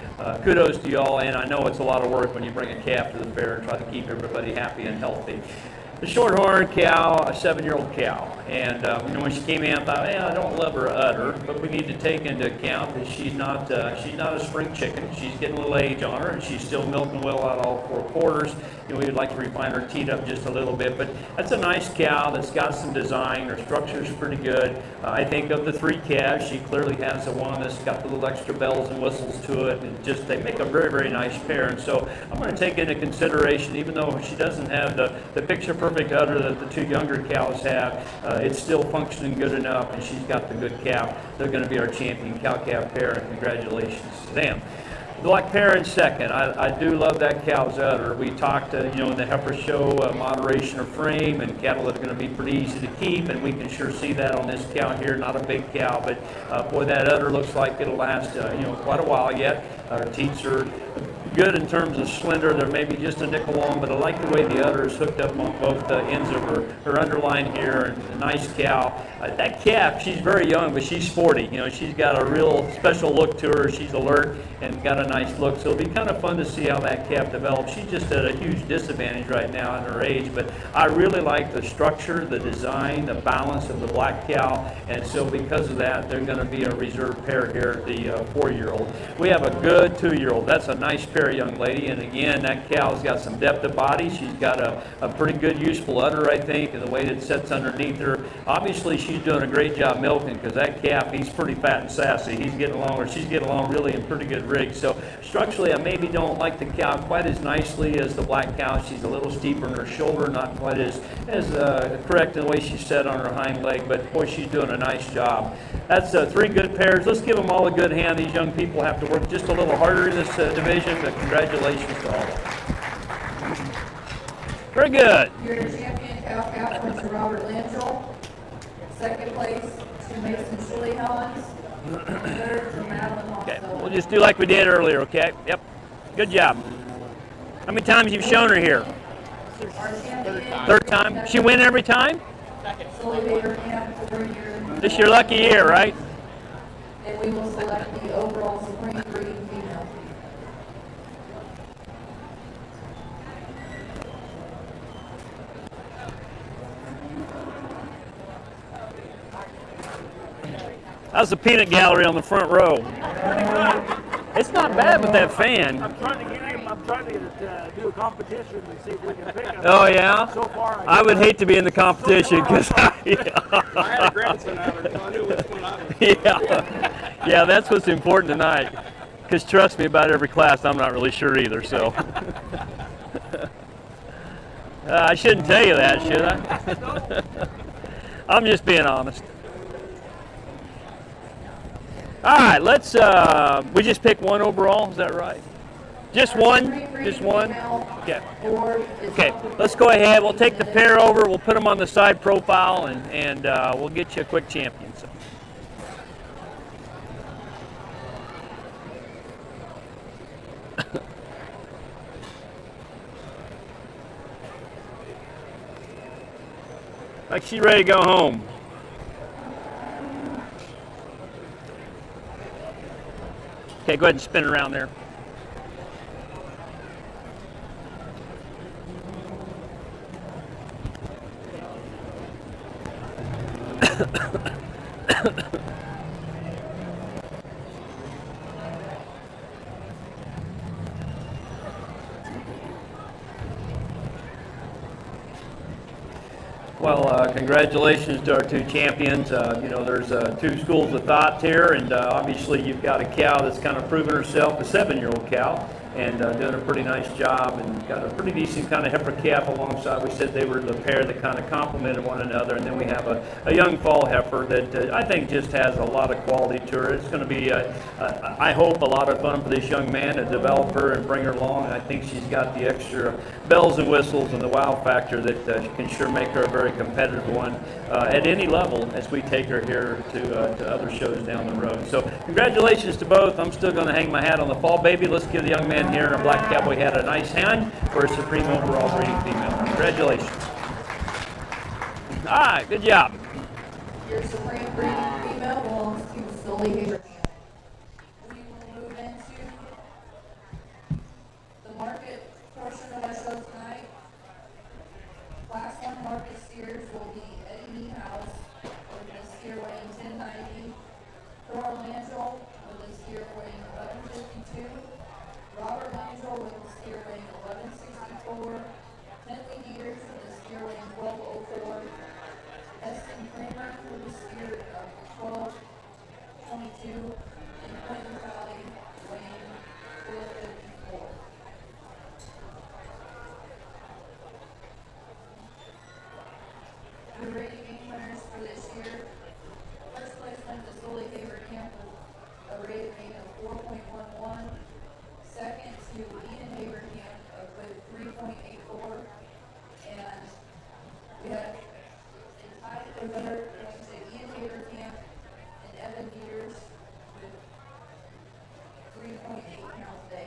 kudos to y'all, and I know it's a lot of work when you bring a calf to the fair and try to keep everybody happy and healthy. The shorthorn cow, a 7-year-old cow, and you know, when she came in, I thought, hey, I don't love her udder, but we need to take into account that she's not a spring chicken. She's getting a little age on her, and she's still milking well out all 4 quarters. You know, we would like to refine her teat up just a little bit, but that's a nice cow that's got some design. Her structure is pretty good. I think of the 3 calves, she clearly has the one that's got the little extra bells and whistles to it, and just they make a very, very nice pair. And so I'm going to take into consideration, even though she doesn't have the picture perfect udder that the 2 younger cows have, it's still functioning good enough, and she's got the good calf. They're going to be our champion cow-calf pair, and congratulations to them. Black pair in second. I do love that cow's udder. We talked, you know, in the heifer show, moderation of frame and cattle that are going to be pretty easy to keep, and we can sure see that on this cow here. Not a big cow, but boy, that udder looks like it'll last, you know, quite a while yet. Her teats are good in terms of slender. They're maybe just a nickel long, but I like the way the udder is hooked up on both ends of her underline here. A nice cow. That calf, she's very young, but she's sporty. You know, she's got a real special look to her. She's alert and got a nice look. So it'll be kind of fun to see how that calf develops. She's just at a huge disadvantage right now in her age, but I really like the structure, the design, the balance of the black cow, and so because of that, they're going to be a reserve pair here, the 4-year-old. We have a good 2-year-old. That's a nice pair, young lady, and again, that cow's got some depth of body. She's got a pretty good useful udder, I think, and the way it sets underneath her. Obviously, she's doing a great job milking, because that calf, he's pretty fat and sassy. He's getting along, or she's getting along really in pretty good rig. So structurally, I maybe don't like the cow quite as nicely as the black cow. She's a little steeper in her shoulder, not quite as correct in the way she's set on her hind leg, but boy, she's doing a nice job. That's 3 good pairs. Let's give them all a good hand. These young people have to work just a little harder in this division, but congratulations to all of them. Very good. Your champion cow went to Robert Lanchel. Second place to Mason Schully-Helens. Third to Madeline Okay, Hostel. we'll just do like we did earlier, okay? Yep. Good job. How many times you've shown her here? Our champion. 3rd time? She win every time? This This your lucky year, right? and we will select the overall supreme breeding female. How's the peanut gallery on the front row? It's not bad with that fan. I'm trying to get it do a competition and see if we can pick up. Oh yeah? So far, I would hate to be in the competition because I had a grandson out there, so I knew which one I was. yeah, that's what's important tonight. Because trust me, about every class, I'm not really sure either. So I shouldn't tell you that, should I? I'm just being honest. All right, let's. We just pick one overall. Is that right? Just one? Just one? Okay. Okay, let's go ahead. We'll take the pair over. We'll put them on the side profile, and we'll get you a quick champion. So. Like she's ready to go home. Okay, go ahead and spin it around there. Well, congratulations to our 2 champions. You know, there's 2 schools of thought here, and obviously you've got a cow that's kind of proven herself, a 7-year-old cow, and doing a pretty nice job, and got a pretty decent kind of heifer calf alongside. We said they were the pair that kind of complemented one another, and then we have a young fall heifer that I think just has a lot of quality to her. It's going to be, I hope, a lot of fun for this young man to develop her and bring her along. I think she's got the extra bells and whistles and the wow factor that can sure make her a very competitive one at any level as we take her here to other shows down the road. So congratulations to both. I'm still going to hang my hat on the fall baby. Let's give the young man here in a black cowboy hat a nice hand for a Supreme overall breeding female. Congratulations. All right, good job. Your Supreme breeding female belongs to Sully Haber. We will move into the market portion of our show tonight. Class 1 market steers will be Eddie Nemaha with a steer weighing 1090, Thor Langell with a steer weighing 1152, Robert Langell with a steer weighing 1164, Henley Gears with a steer weighing 1204, Eston Kramer with a steer of 1222, and Quentin Valley weighing 1254. The rating game winners for this year. First place went to Sully Haber Camp with a rating of 4.11. Second to Eden Haber Camp with 3.84. And we had a tie for the winner going to Eden Haber Camp and Evan Peters with 3.8 pounds a day.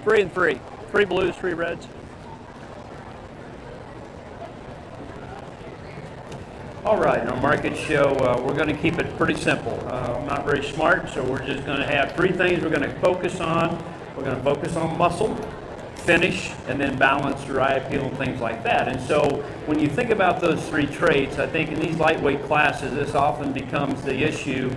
3 and 3. 3 blues, 3 reds. All right, in our market show, we're going to keep it pretty simple. I'm not very smart, so we're just going to have 3 things we're going to focus on. We're going to focus on muscle, finish, and then balance, dry appeal, and things like that. And so when you think about those 3 traits, I think in these lightweight classes, this often becomes the issue,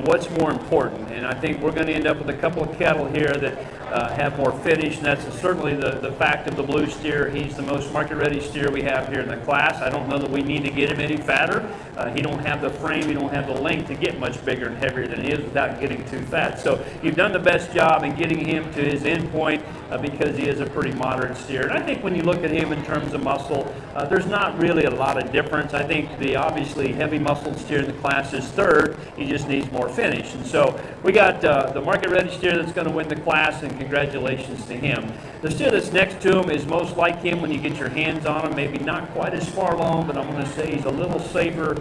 what's more important? And I think we're going to end up with a couple of cattle here that have more finish, and that's certainly the fact of the blue steer. He's the most market-ready steer we have here in the class. I don't know that we need to get him any fatter. He don't have the frame, he don't have the length to get much bigger and heavier than he is without getting too fat. So you've done the best job in getting him to his end point because he is a pretty moderate steer. And I think when you look at him in terms of muscle, there's not really a lot of difference. I think the obviously heavy muscle steer in the class is third. He just needs more finish. And so we got the market-ready steer that's going to win the class, and congratulations to him. The steer that's next to him is most like him when you get your hands on him, maybe not quite as far along, but I'm going to say he's a little safer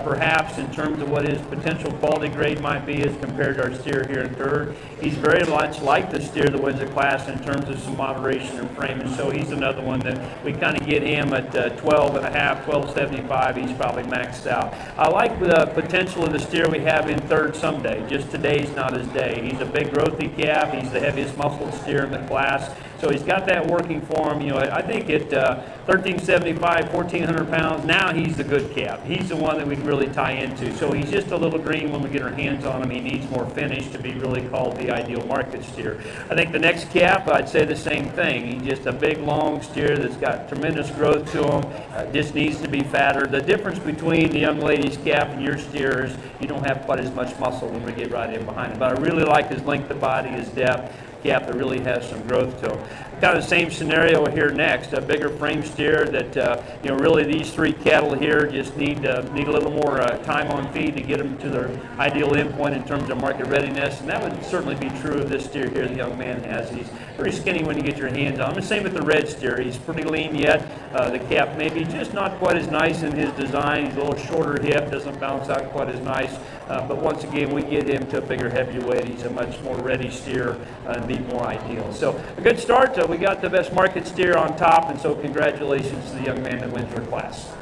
perhaps in terms of what his potential quality grade might be as compared to our steer here in third. He's very much like the steer that wins the class in terms of some moderation and frame, and so he's another one that we kind of get him at 12 and a half, 12.75. He's probably maxed out. I like the potential of the steer we have in third someday. Just today's not his day. He's a big growthy calf. He's the heaviest muscled steer in the class. So he's got that working for him. I think at 1375, 1,400 pounds, now he's the good calf. He's the one that we can really tie into. So he's just a little green when we get our hands on him. He needs more finish to be really called the ideal market steer. I think the next calf, I'd say the same thing. He's just a big, long steer that's got tremendous growth to him. Just needs to be fatter. The difference between the young lady's calf and your steer is you don't have quite as much muscle when we get right in behind him. But I really like his length of body, his depth. Calf that really has some growth to him. Kind of the same scenario here next, a bigger frame steer that, really these 3 cattle here just need a little more time on feed to get them to their ideal endpoint in terms of market readiness, and that would certainly be true of this steer here the young man has. He's pretty skinny when you get your hands on him. The same with the red steer. He's pretty lean yet. The calf maybe just not quite as nice in his design. He's a little shorter hip, doesn't bounce out quite as nice, but once again, we get him to a bigger, heavier weight. He's a much more ready steer and be more ideal. So a good start. We got the best market steer on top, and so congratulations to the young man that wins our class.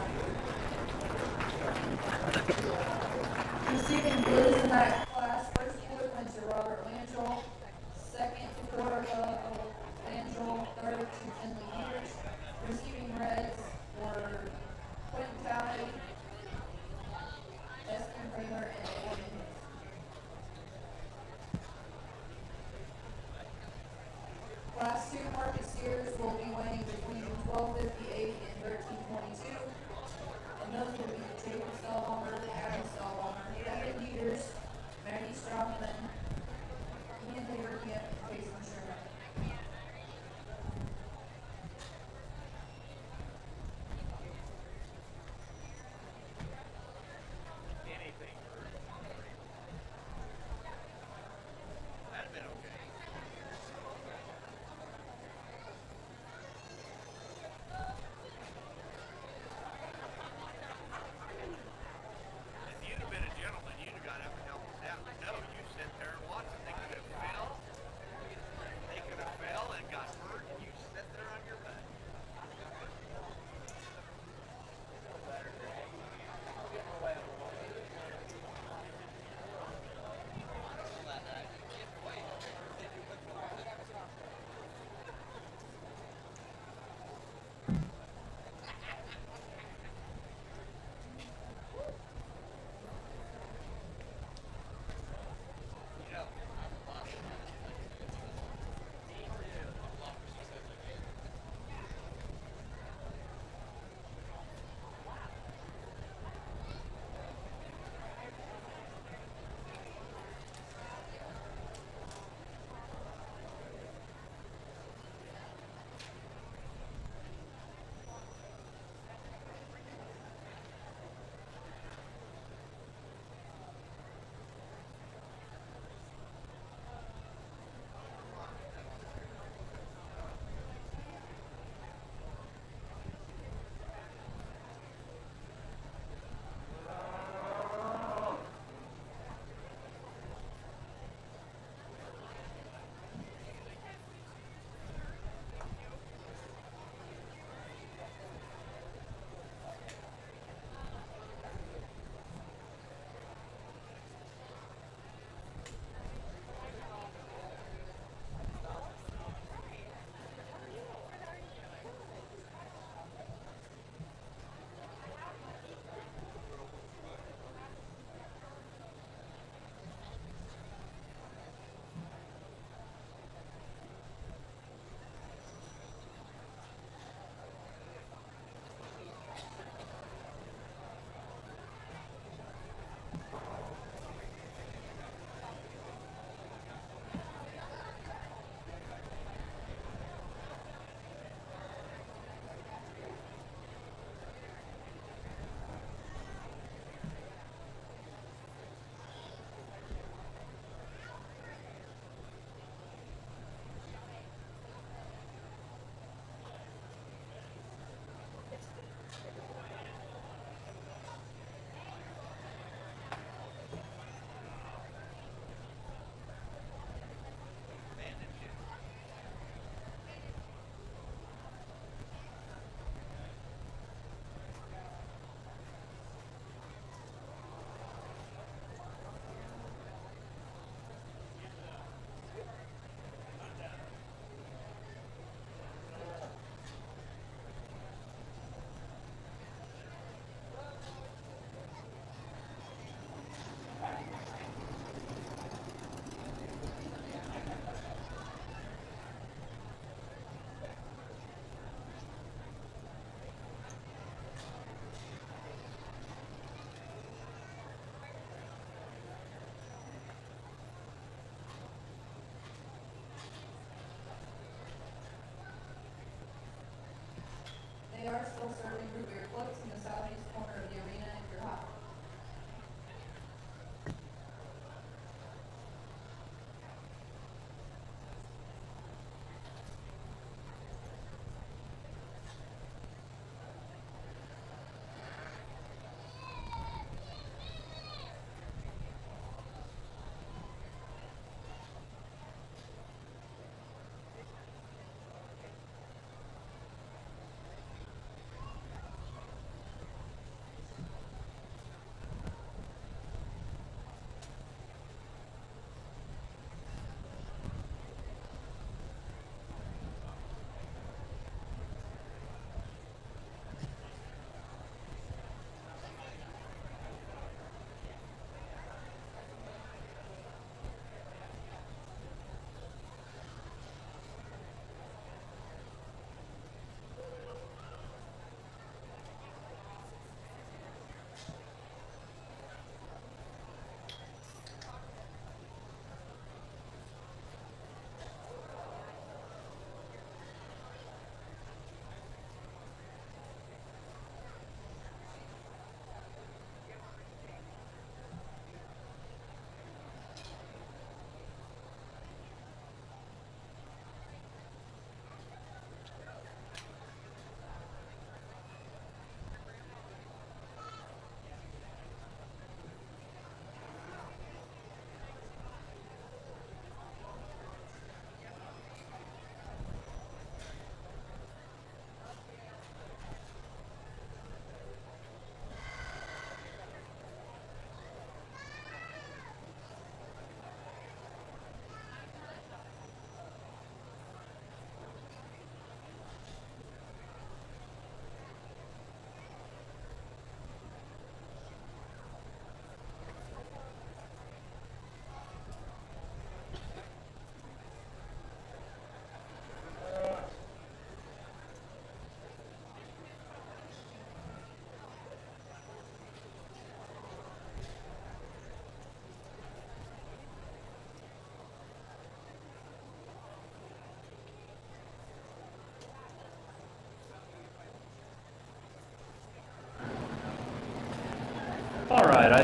Receiving blues in that class, first blue went to Robert Langell, second to Florida Langell, third to Finley Peters. Receiving reds were Quentin Talley, Justin Kramer, and Gordon. Class 2 market steers will be weighing between 1258 and 1322. And those will be the Jacob Stallhorner, the Adam Stallhorner, Evan Peters, Maggie Strothman, Ian Haverkamp, and Jason Sherman.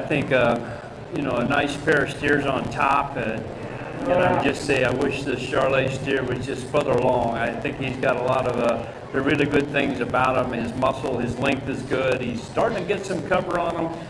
I think, a nice pair of steers on top. And I just say I wish the Charolais steer was just further along. I think he's got a lot of the really good things about him. His muscle, his length is good. He's starting to get some cover on him.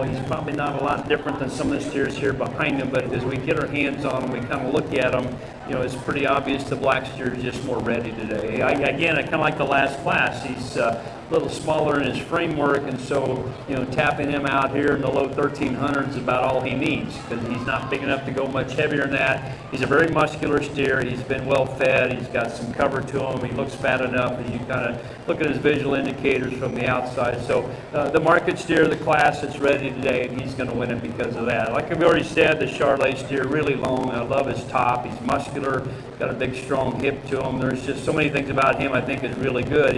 He's probably not a lot different than some of the steers here behind him, but as we get our hands on him, we kind of look at him, it's pretty obvious the black steer is just more ready today. I kind of like the last class. He's a little smaller in his framework, and so, tapping him out here in the low 1300s is about all he needs, because he's not big enough to go much heavier than that. He's a very muscular steer. He's been well fed. He's got some cover to him. He looks fat enough as you kind of look at his visual indicators from the outside. So the market steer of the class is ready today, and he's going to win it because of that. Like I've already said, the Charolais steer really long. I love his top. He's muscular, got a big strong hip to him. There's just so many things about him I think is really good.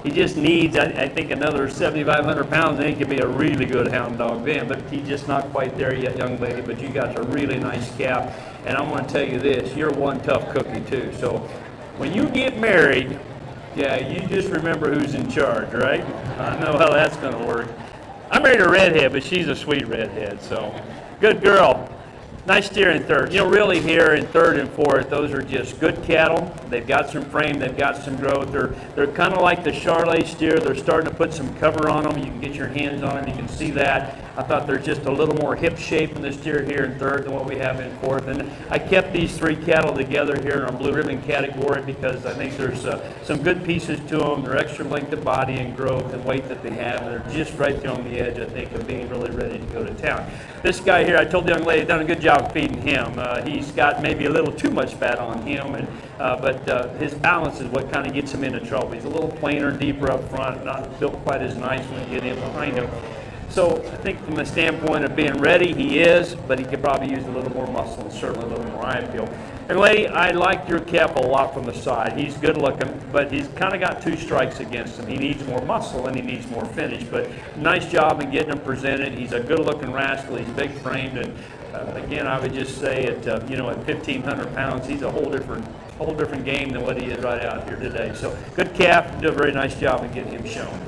He just needs, I think, another 7,500 pounds, and he could be a really good hound dog then. But he's just not quite there yet, young lady. But you got a really nice calf, and I'm going to tell you this: you're one tough cookie too. So when you get married, you just remember who's in charge, right? I know how that's going to work. I married a redhead, but she's a sweet redhead. So good girl. Nice steer in third. Really here in third and fourth, those are just good cattle. They've got some frame, they've got some growth. They're kind of like the Charolais steer. They're starting to put some cover on them. You can get your hands on them. You can see that. I thought there's just a little more hip shape in the steer here in third than what we have in fourth. And I kept these three cattle together here in our blue ribbon category because I think there's some good pieces to them. They're extra length of body and growth and weight that they have. They're just right there on the edge, I think, of being really ready to go to town. This guy here, I told the young lady, done a good job feeding him. He's got maybe a little too much fat on him, but his balance is what kind of gets him into trouble. He's a little plainer, deeper up front, not built quite as nice when you get in behind him. So I think from the standpoint of being ready, he is, but he could probably use a little more muscle and certainly a little more eye appeal. And lady, I liked your calf a lot from the side. He's good looking, but he's kind of got two strikes against him. He needs more muscle and he needs more finish, but nice job in getting him presented. He's a good looking rascal. He's big framed, and again, I would just say at 1,500 pounds, he's a whole different game than what he is right out here today. So good calf, do a very nice job in getting him shown.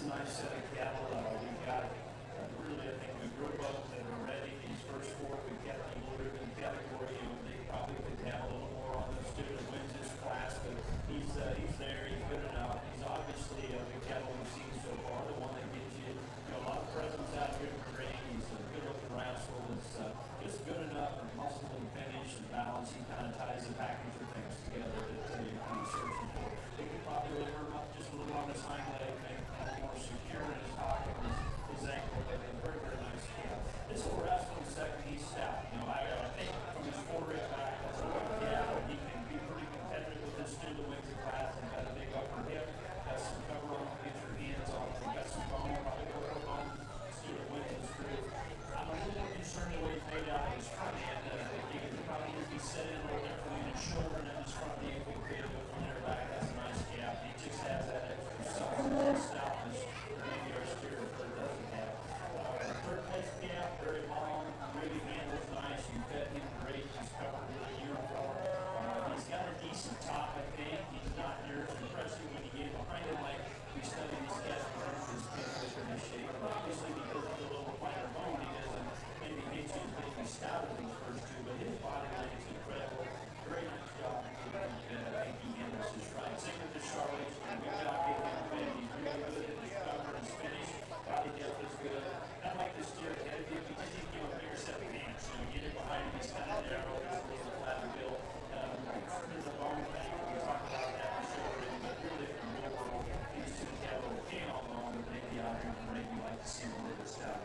a nice set of cattle. We've got really, I think a group of them that are ready. These first four we've got the blue ribbon category. They probably could have a little more on the student who wins this class, but he's there. He's good enough. He's obviously the cattle we've seen so far, the one that gives you, a lot of presence out here in the ring. He's a good-looking rascal. It's just good enough and muscle and finish and balance. He kind of ties the package of things together that you're kind of searching for. He could probably lift him up just a little on his hind leg, make him more secure in his pocket and his ankle, but a very, very nice calf. This will wrestle in second. He's stout. I think from his forehead back, that's a good calf. He can be pretty competitive with this student wins the class and got a big upper hip. Got some cover on him, get your hands on him. Got some bone, probably go for bone. Student wins his through. I'm a little more concerned the way he's made out of his front end. He could probably just be set in a little differently in his shoulder and his front knee. If we create a from there back, that's a nice calf. He just has that extra stoutness that maybe our steer really doesn't have. Third place calf, very long, really handles nice. You fed him great. He's covered with a uniform. He's got a decent top, I think. He's not near as impressive when you get behind him. Like we studied these cats with his pin in his shape. Obviously, because of the little finer bone, he doesn't maybe hit you as big as stout as these first two, but his body length is incredible. Very nice job. I think he handles his right. Same with the Charlotte. Good job getting him fed. He's really good at his cover and his finish. Body depth is good. I like this steer ahead of you. We just need to give him a bigger set of hands. Get it behind him. He's kind of narrow. He's a little flatter build. There's a bone thing. We talk about that for sure. But really, from real world, these two cattle came on bone, but maybe out here in the ring, you like to see a little bit stout.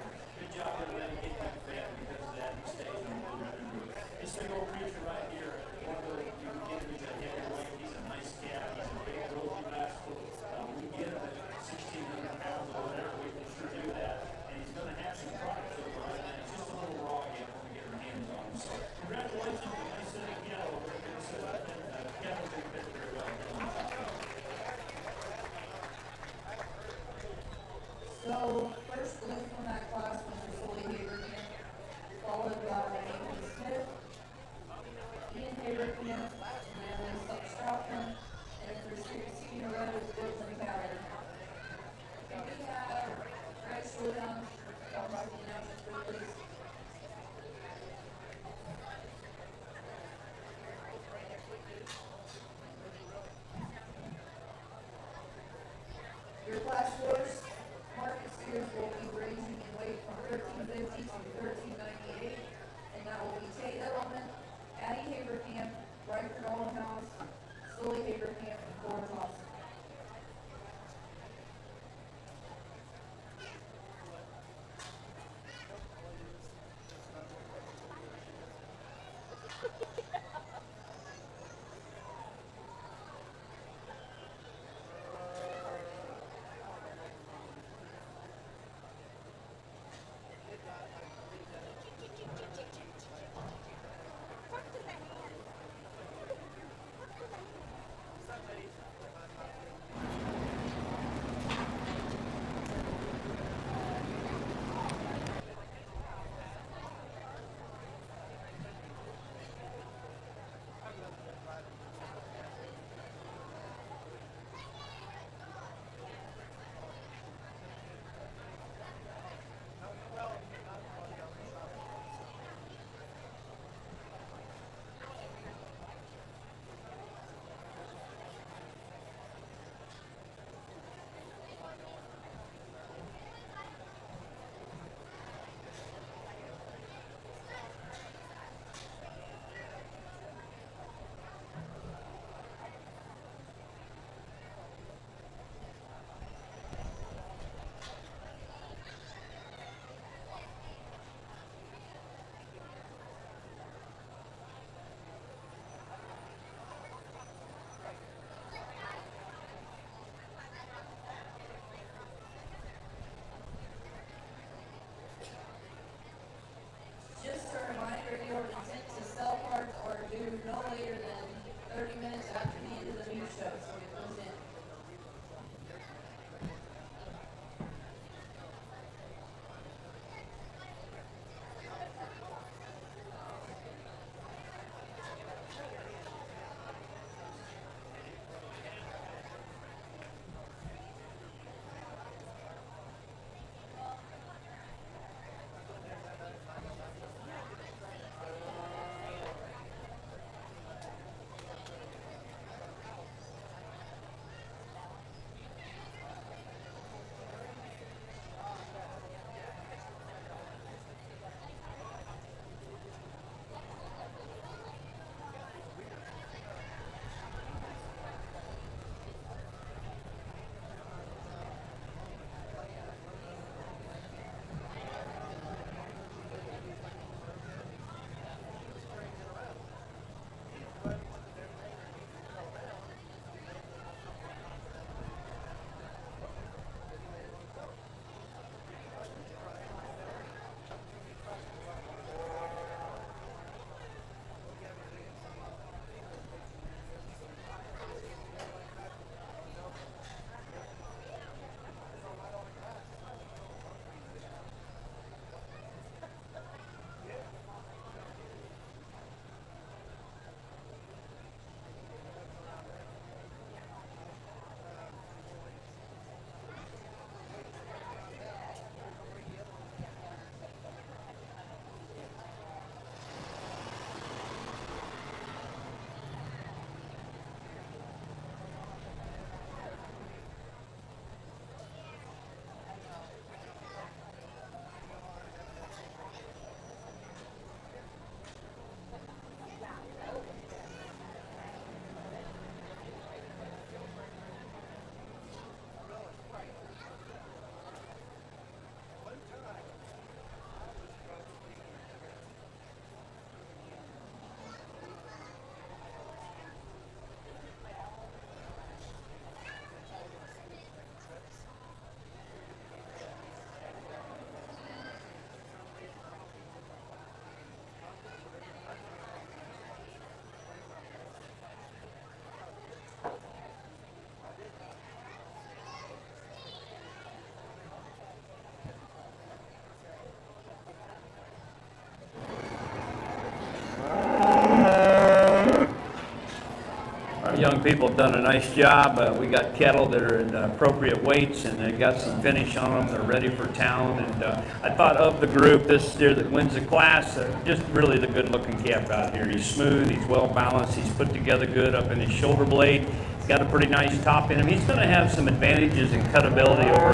young people have done a nice job. We got cattle that are in appropriate weights, and they got some finish on them. They're ready for town. And I thought of the group, this steer that wins the class, just really the good-looking calf out here. He's smooth, he's well-balanced, he's put together good up in his shoulder blade. He's got a pretty nice top in him. He's going to have some advantages in cutability over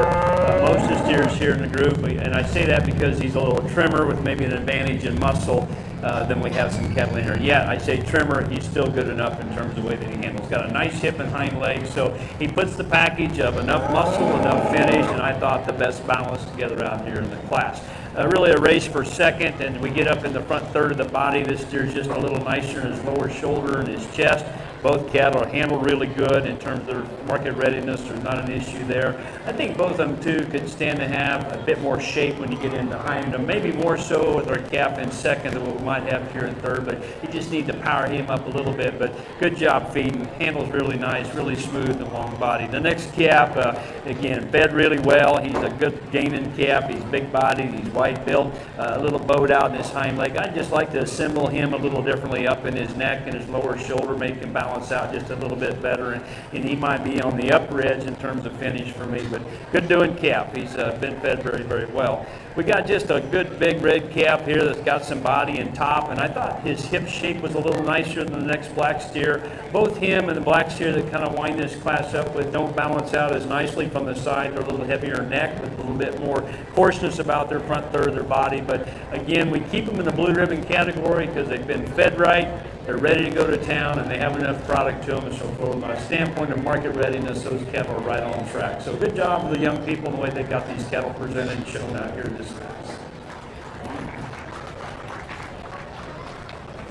most of the steers here in the group. And I say that because he's a little trimmer with maybe an advantage in muscle. Then we have some cattle in here. Yeah, I say trimmer, he's still good enough in terms of the way that he handles. He's got a nice hip and hind leg, so he puts the package of enough muscle, enough finish, and I thought the best balance together out here in the class. Really a race for second, and we get up in the front third of the body. This steer's just a little nicer in his lower shoulder and his chest. Both cattle are handled really good in terms of their market readiness. There's not an issue there. I think both of them, too, could stand to have a bit more shape when you get in behind them. Maybe more so with our calf in second than what we might have here in third, but you just need to power him up a little bit. But good job feeding. Handles really nice, really smooth and long body. The next calf, again, fed really well. He's a good gaining calf. He's big bodied. He's white built, a little bowed out in his hind leg. I'd just like to assemble him a little differently up in his neck and his lower shoulder, make him balance out just a little bit better, and he might be on the upper edge in terms of finish for me, but good doing calf. He's been fed very, very well. We got just a good big red calf here that's got some body and top, and I thought his hip shape was a little nicer than the next black steer. Both him and the black steer that kind of wind this class up with don't balance out as nicely from the side. They're a little heavier neck with a little bit more coarseness about their front third of their body, but again, we keep them in the blue ribbon category because they've been fed right. They're ready to go to town, and they have enough product to them. So from a standpoint of market readiness, those cattle are right on track. So good job with the young people and the way they got these cattle presented and shown out here this class.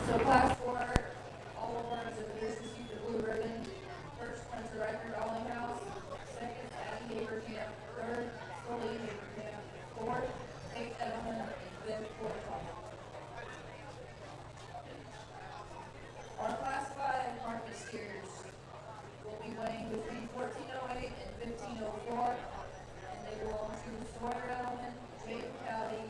So class 4, all awards of this received a blue ribbon. First one's the record Rolling House. Second, Abby Haberkamp. Third, Sully Haberkamp. Fourth, Kate Edelman. And fifth, Fort Our class 5 market steers will be weighing between 1408 and 1504, and they belong to Sawyer Edelman, Jake Cowdy,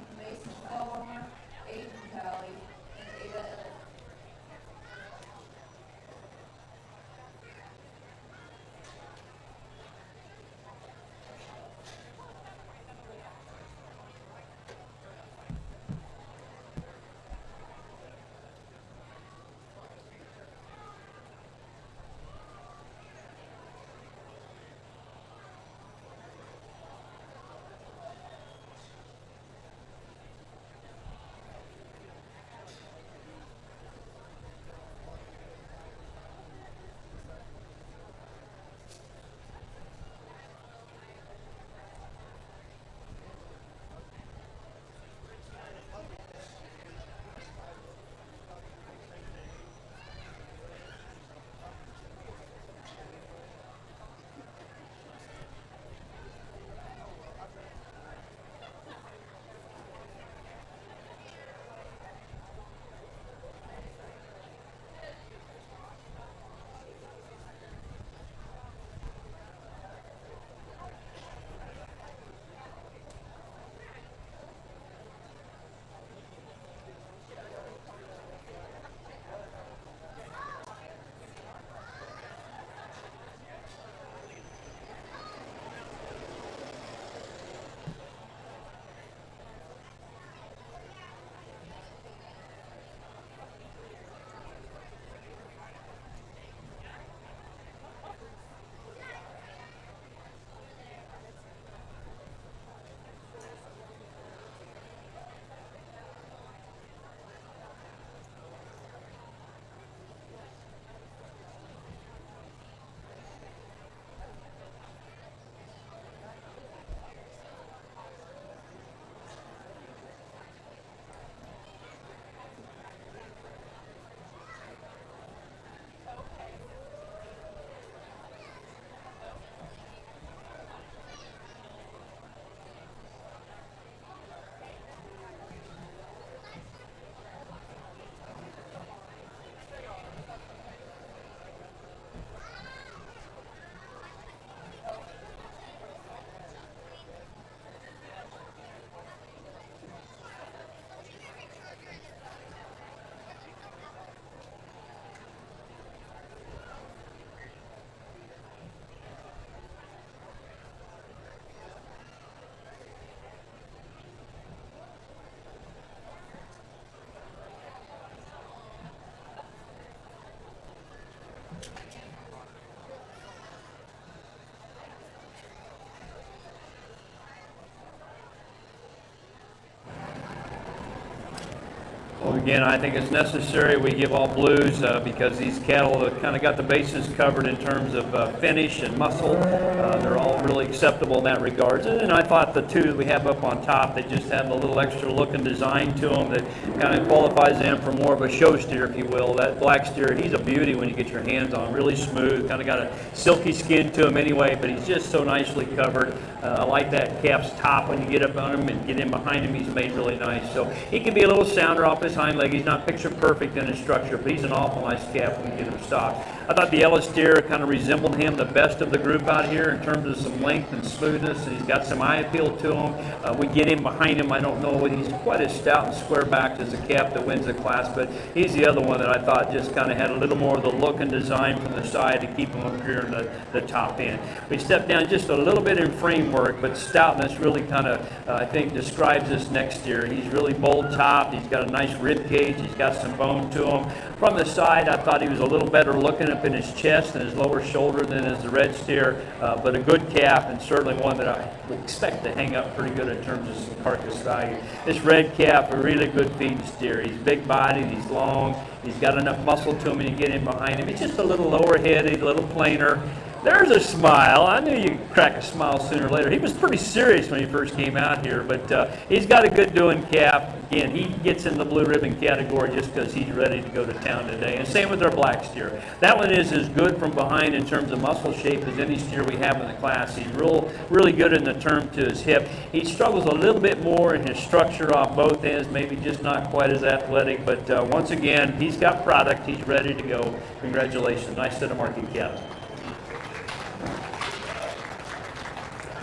Well, again, I think it's necessary we give all blues because these cattle have kind of got the bases covered in terms of finish and muscle. They're all really acceptable in that regard. And I thought the two that we have up on top, they just have a little extra look and design to them that kind of qualifies them for more of a show steer, if you will. That black steer, he's a beauty when you get your hands on him. Really smooth, kind of got a silky skin to him anyway, but he's just so nicely covered. I like that calf's top when you get up on him and get in behind him. He's made really nice. So he can be a little sounder off his hind leg. He's not picture perfect in his structure, but he's an awful nice calf when you get him stocked. I thought the yellow steer kind of resembled him the best of the group out here in terms of some length and smoothness, and he's got some eye appeal to him. We get him behind him. I don't know whether he's quite as stout and square backed as the calf that wins the class, but he's the other one that I thought just kind of had a little more of the look and design from the side to keep him up here in the top end. We stepped down just a little bit in framework, but stoutness really kind of, I think, describes this next steer. He's really bold topped. He's got a nice rib cage. He's got some bone to him. From the side, I thought he was a little better looking up in his chest and his lower shoulder than is the red steer, but a good calf and certainly one that I would expect to hang up pretty good in terms of some carcass value. This red calf, a really good feeding steer. He's big bodied, he's long, he's got enough muscle to him when you get in behind him. He's just a little lower headed, a little plainer. There's a smile. I knew you'd crack a smile sooner or later. He was pretty serious when he first came out here, but he's got a good doing calf. Again, he gets in the blue ribbon category just because he's ready to go to town today. And same with our black steer. That one is as good from behind in terms of muscle shape as any steer we have in the class. He's really good in the turn to his hip. He struggles a little bit more in his structure off both ends, maybe just not quite as athletic, but once again, he's got product. He's ready to go. Congratulations. Nice set of market cattle.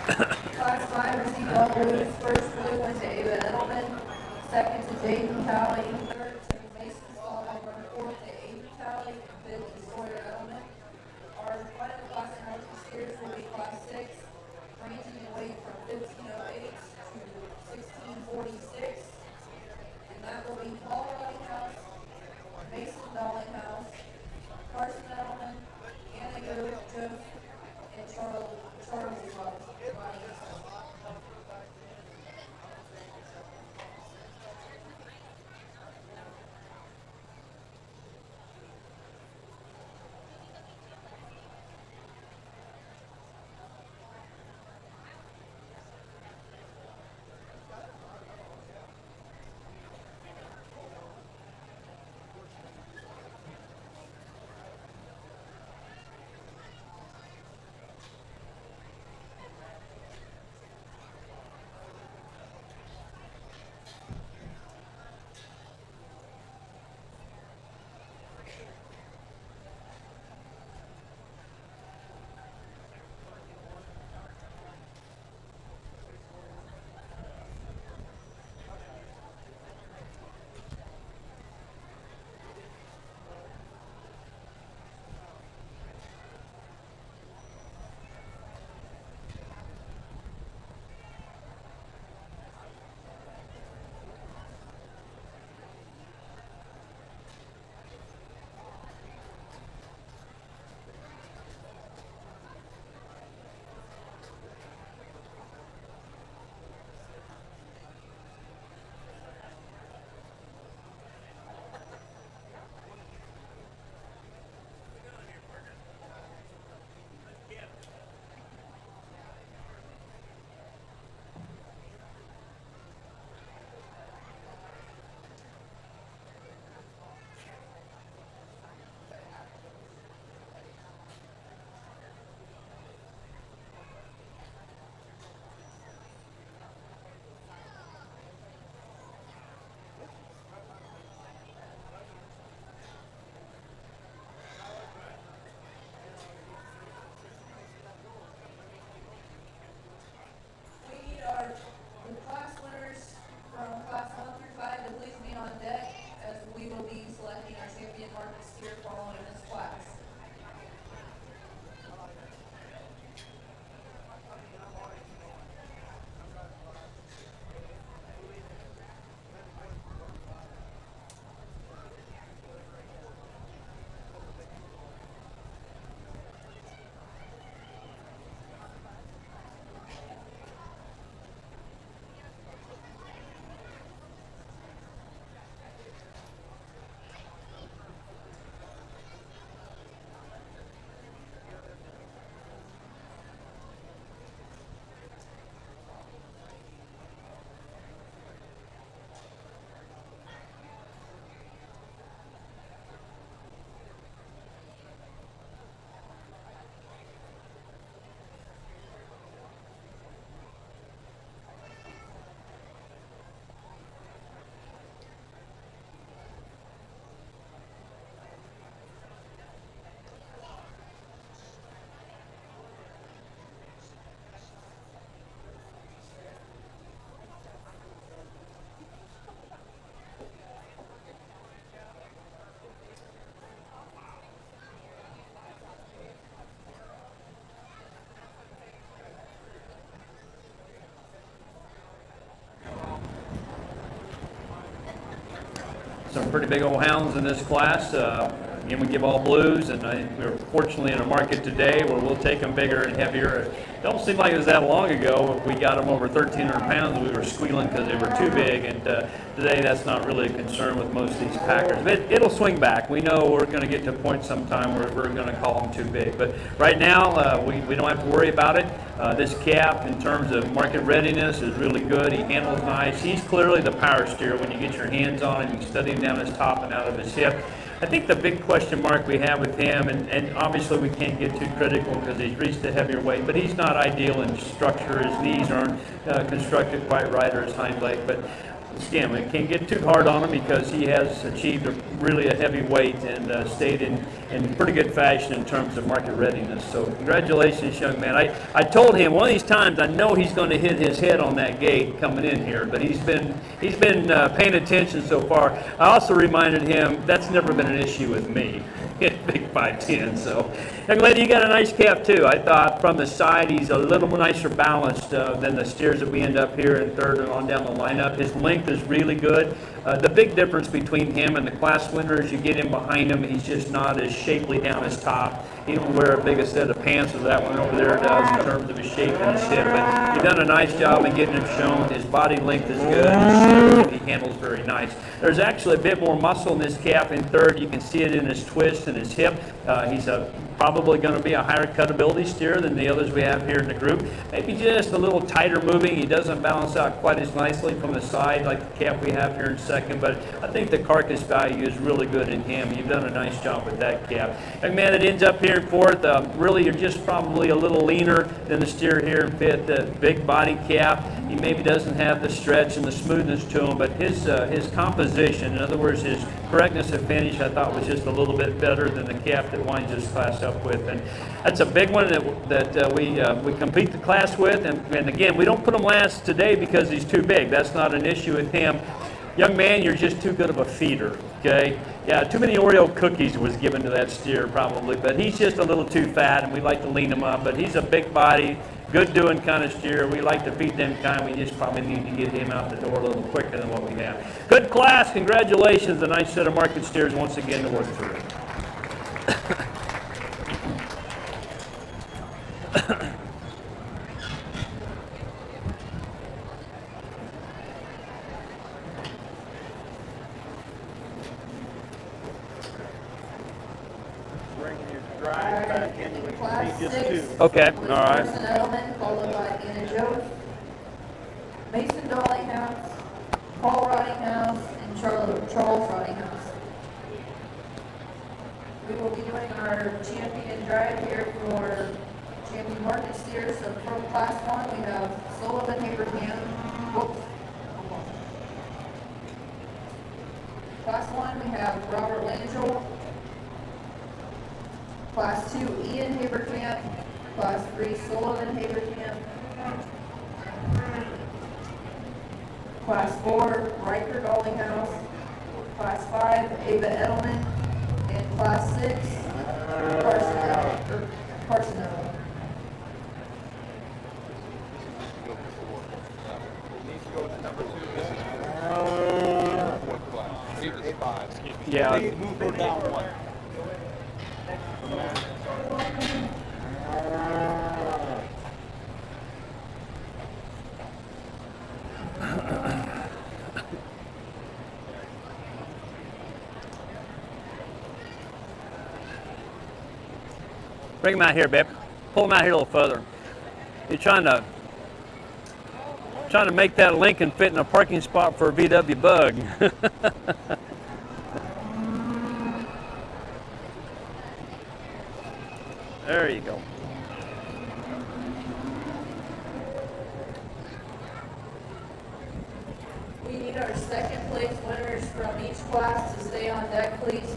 Class 5 received all blues. First blue went to Ava Edelman. Second to Jaden Talley. Third to Mason Stallheimer. Fourth to Amy Talley. Fifth to Sawyer Edelman. Our final class in healthy steers will be class 6, ranging in weight from 1508 to 1646. And that will be Paul Ruddinghouse, Mason Dollinghouse, Carson Edelman, Anna Joseph, and Charles Ross. some pretty big old hounds in this class. Again, we give all blues, and we're fortunately in a market today where we'll take them bigger and heavier. It don't seem like it was that long ago. We got them over 1,300 pounds. We were squealing because they were too big, and today that's not really a concern with most of these packers. But it'll swing back. We know we're going to get to a point sometime where we're going to call them too big. But right now, we don't have to worry about it. This calf, in terms of market readiness, is really good. He handles nice. He's clearly the power steer when you get your hands on him. You study him down his top and out of his hip. I think the big question mark we have with him, and obviously we can't get too critical because he's reached a heavier weight, but he's not ideal in structure. His knees aren't constructed quite right, or his hind leg. But again, we can't get too hard on him because he has achieved really a heavy weight and stayed in pretty good fashion in terms of market readiness. So congratulations, young man. I told him one of these times I know he's going to hit his head on that gate coming in here, but he's been paying attention so far. I also reminded him that's never been an issue with me. Big 5'10", so. Young lady, you got a nice calf too. I thought from the side he's a little nicer balanced than the steers that we end up here in third and on down the lineup. His length is really good. The big difference between him and the class winner is you get him behind him, he's just not as shapely down his top. He don't wear a big a set of pants as that one over there does in terms of his shape and his hip. But you've done a nice job in getting him shown. His body length is good. He handles very nice. There's actually a bit more muscle in this calf in third. You can see it in his twist and his hip. He's probably going to be a higher cutability steer than the others we have here in the group. Maybe just a little tighter moving. He doesn't balance out quite as nicely from the side like the calf we have here in second, but I think the carcass value is really good in him. You've done a nice job with that calf. Young man that ends up here in fourth, really you're just probably a little leaner than the steer here in fifth. The big body calf, he maybe doesn't have the stretch and the smoothness to him, but his composition, in other words, his correctness of finish, I thought was just a little bit better than the calf that winds this class up with. And that's a big one that we compete the class with. And again, we don't put him last today because he's too big. That's not an issue with him. Young man, you're just too good of a feeder, okay? Yeah, too many Oreo cookies was given to that steer probably, but he's just a little too fat, and we like to lean him up. But he's a big body, good doing kind of steer. We like to feed them kind. We just probably need to get him out the door a little quicker than what we have. Good class. Congratulations. A nice set of market steers once again to work through. Okay, all right. Carson Edelman, followed by Anna Jones, Mason Dollinghouse, Paul Rottinghouse, and Charles Rottinghouse. We will be doing our champion drive here for champion market steers. So from class 1, we have Sullivan Haberham. Whoops. Class 1, we have Robert Langell. Class 2, Ian Haberkamp. Class 3, Sullivan Haberkamp. Class 4, Riker Dollinghouse. Class 5, Ava Edelman. And Class 6, Carson Edelman. Yeah. Bring him out here, babe. Pull him out here a little further. You're trying to make that Lincoln fit in a parking spot for a VW Bug. There you go. We need our second place winners from each class to stay on deck, please.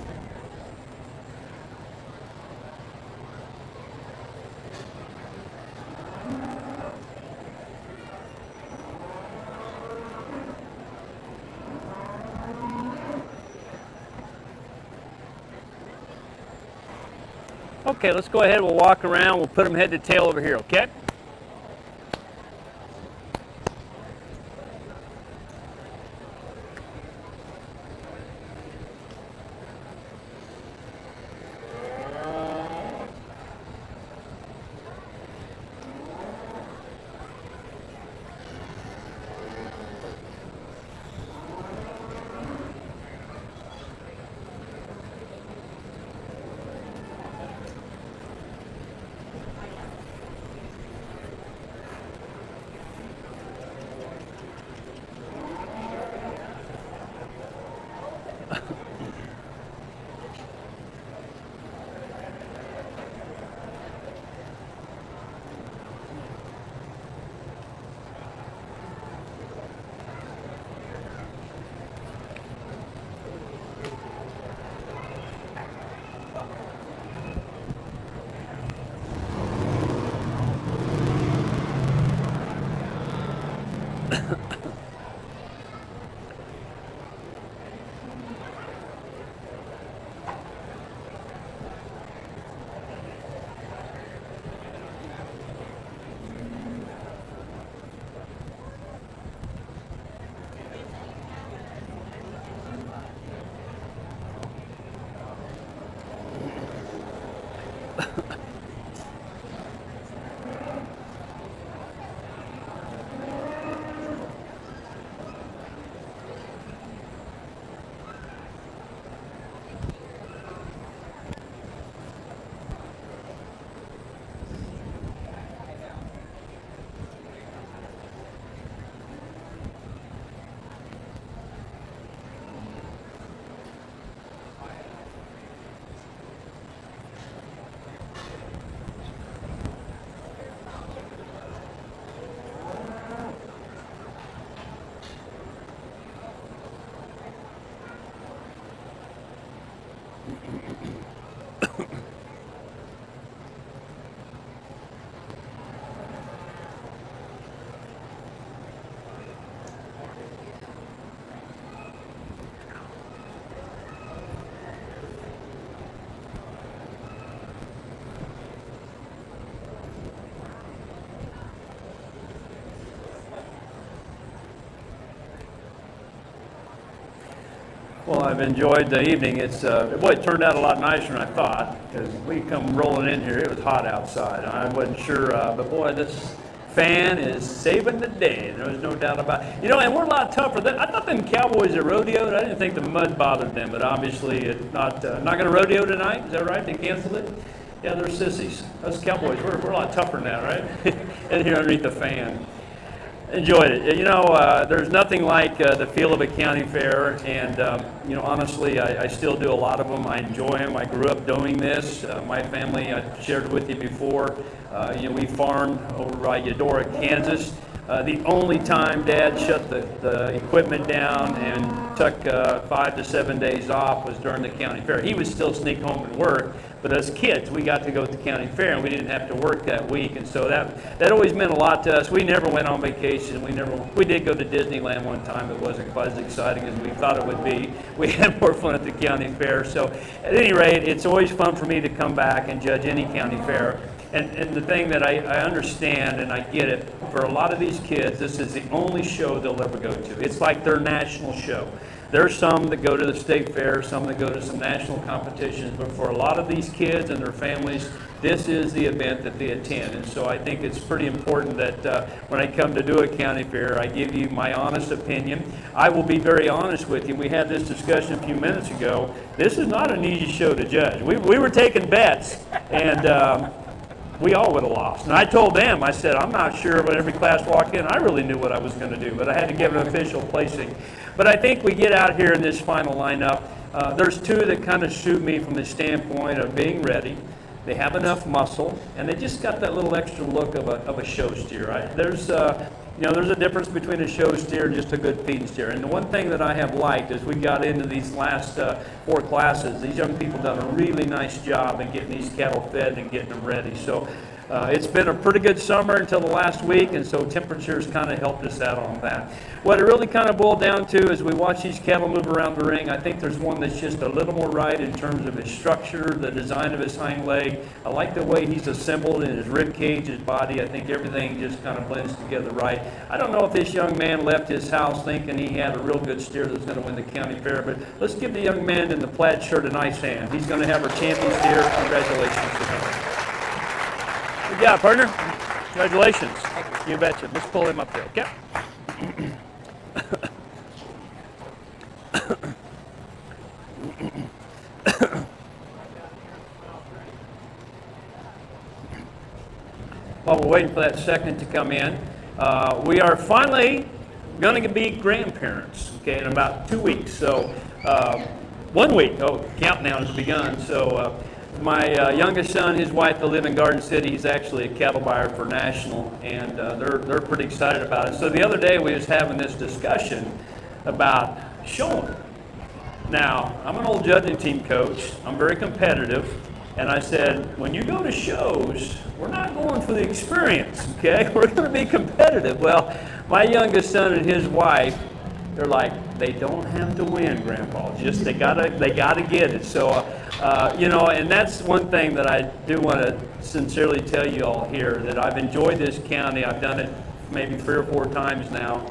Okay, let's go ahead. We'll walk around. We'll put them head to tail over here, okay? Well, I've enjoyed the evening. It turned out a lot nicer than I thought, because we come rolling in here, it was hot outside. I wasn't sure, but boy, this fan is saving the day. There was no doubt about it. And we're a lot tougher. I thought them Cowboys that rodeoed, I didn't think the mud bothered them, but obviously it's not going to rodeo tonight. Is that right? They canceled it? Yeah, they're sissies. Us Cowboys, we're a lot tougher now, right? And here underneath the fan. Enjoyed it. There's nothing like the feel of a county fair, and honestly, I still do a lot of them. I enjoy them. I grew up doing this. My family, I shared with you before. We farmed over by Eudora, Kansas. The only time Dad shut the equipment down and took 5 to 7 days off was during the county fair. He would still sneak home and work, but as kids, we got to go to the county fair, and we didn't have to work that week, and so that always meant a lot to us. We never went on vacation. We did go to Disneyland one time. It wasn't quite as exciting as we thought it would be. We had more fun at the county fair. So at any rate, it's always fun for me to come back and judge any county fair. And the thing that I understand, and I get it, for a lot of these kids, this is the only show they'll ever go to. It's like their national show. There's some that go to the state fair, some that go to some national competitions, but for a lot of these kids and their families, this is the event that they attend. And so I think it's pretty important that when I come to do a county fair, I give you my honest opinion. I will be very honest with you. We had this discussion a few minutes ago. This is not an easy show to judge. We were taking bets, and we all would have lost. And I told them, I said, I'm not sure when every class walked in, I really knew what I was going to do, but I had to give an official placing. But I think we get out here in this final lineup. There's two that kind of suit me from the standpoint of being ready. They have enough muscle, and they just got that little extra look of a show steer. Right? There's a difference between a show steer and just a good feed steer. And the one thing that I have liked as we got into these last 4 classes, these young people done a really nice job in getting these cattle fed and getting them ready. So it's been a pretty good summer until the last week, and so temperatures kind of helped us out on that. What it really kind of boiled down to is we watch these cattle move around the ring. I think there's one that's just a little more right in terms of his structure, the design of his hind leg. I like the way he's assembled in his rib cage, his body. I think everything just kind of blends together right. I don't know if this young man left his house thinking he had a real good steer that's going to win the county fair, but let's give the young man in the plaid shirt a nice hand. He's going to have our champion steer. Congratulations to him. Good job, partner. Congratulations. You betcha. Let's pull him up there, okay? While we're waiting for that second to come in, we are finally going to be grandparents, okay, in about 2 weeks. So 1 week, countdown has begun. So my youngest son, his wife, they live in Garden City. He's actually a cattle buyer for National, and they're pretty excited about it. So the other day we was having this discussion about showing. Now, I'm an old judging team coach. I'm very competitive. And I said, when you go to shows, we're not going for the experience, okay? We're going to be competitive. Well, my youngest son and his wife, they're like, they don't have to win, Grandpa. Just they gotta get it. So, and that's one thing that I do want to sincerely tell you all here, that I've enjoyed this county. I've done it maybe 3 or 4 times now.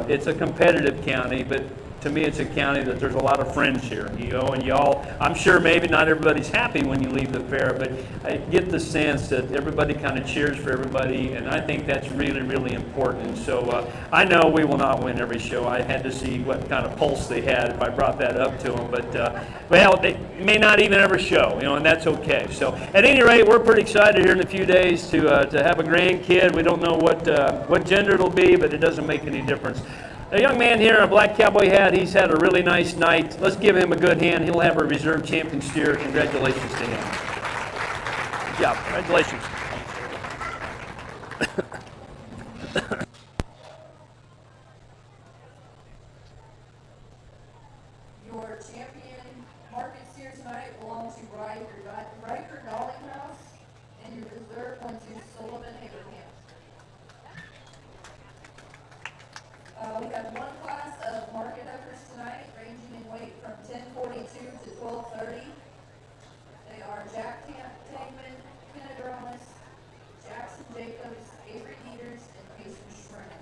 It's a competitive county, but to me, it's a county that there's a lot of friends here, and y'all, I'm sure maybe not everybody's happy when you leave the fair, but I get the sense that everybody kind of cheers for everybody, and I think that's really, really important. So I know we will not win every show. I had to see what kind of pulse they had if I brought that up to them, but they may not even ever show, and that's okay. So at any rate, we're pretty excited here in a few days to have a grandkid. We don't know what gender it'll be, but it doesn't make any difference. A young man here in a black cowboy hat, he's had a really nice night. Let's give him a good hand. He'll have a reserve champion steer. Congratulations to him. Good job. Congratulations. Your champion market steer tonight belongs to Riker Dollinghouse, and your reserve went to Sullivan Abraham. We have one class of market heifers tonight, ranging in weight from 1042 to 1230. They are Jack Tangman, Penadromus, Jackson Jacobs, Avery Peters, and Mason Shrimp.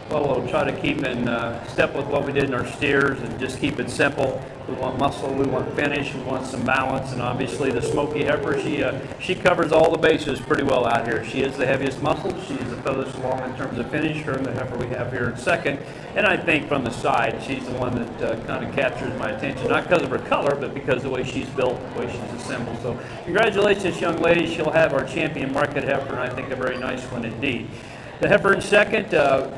Well, we'll try to keep in step with what we did in our steers and just keep it simple. We want muscle, we want finish, we want some balance, and obviously the Smoky heifer, she covers all the bases pretty well out here. She is the heaviest muscle, she's the furthest along in terms of finish, her and the heifer we have here in second. And I think from the side, she's the one that kind of captures my attention, not because of her color, but because of the way she's built, the way she's assembled. So congratulations, young lady. She'll have our champion market heifer, and I think a very nice one indeed. The heifer in second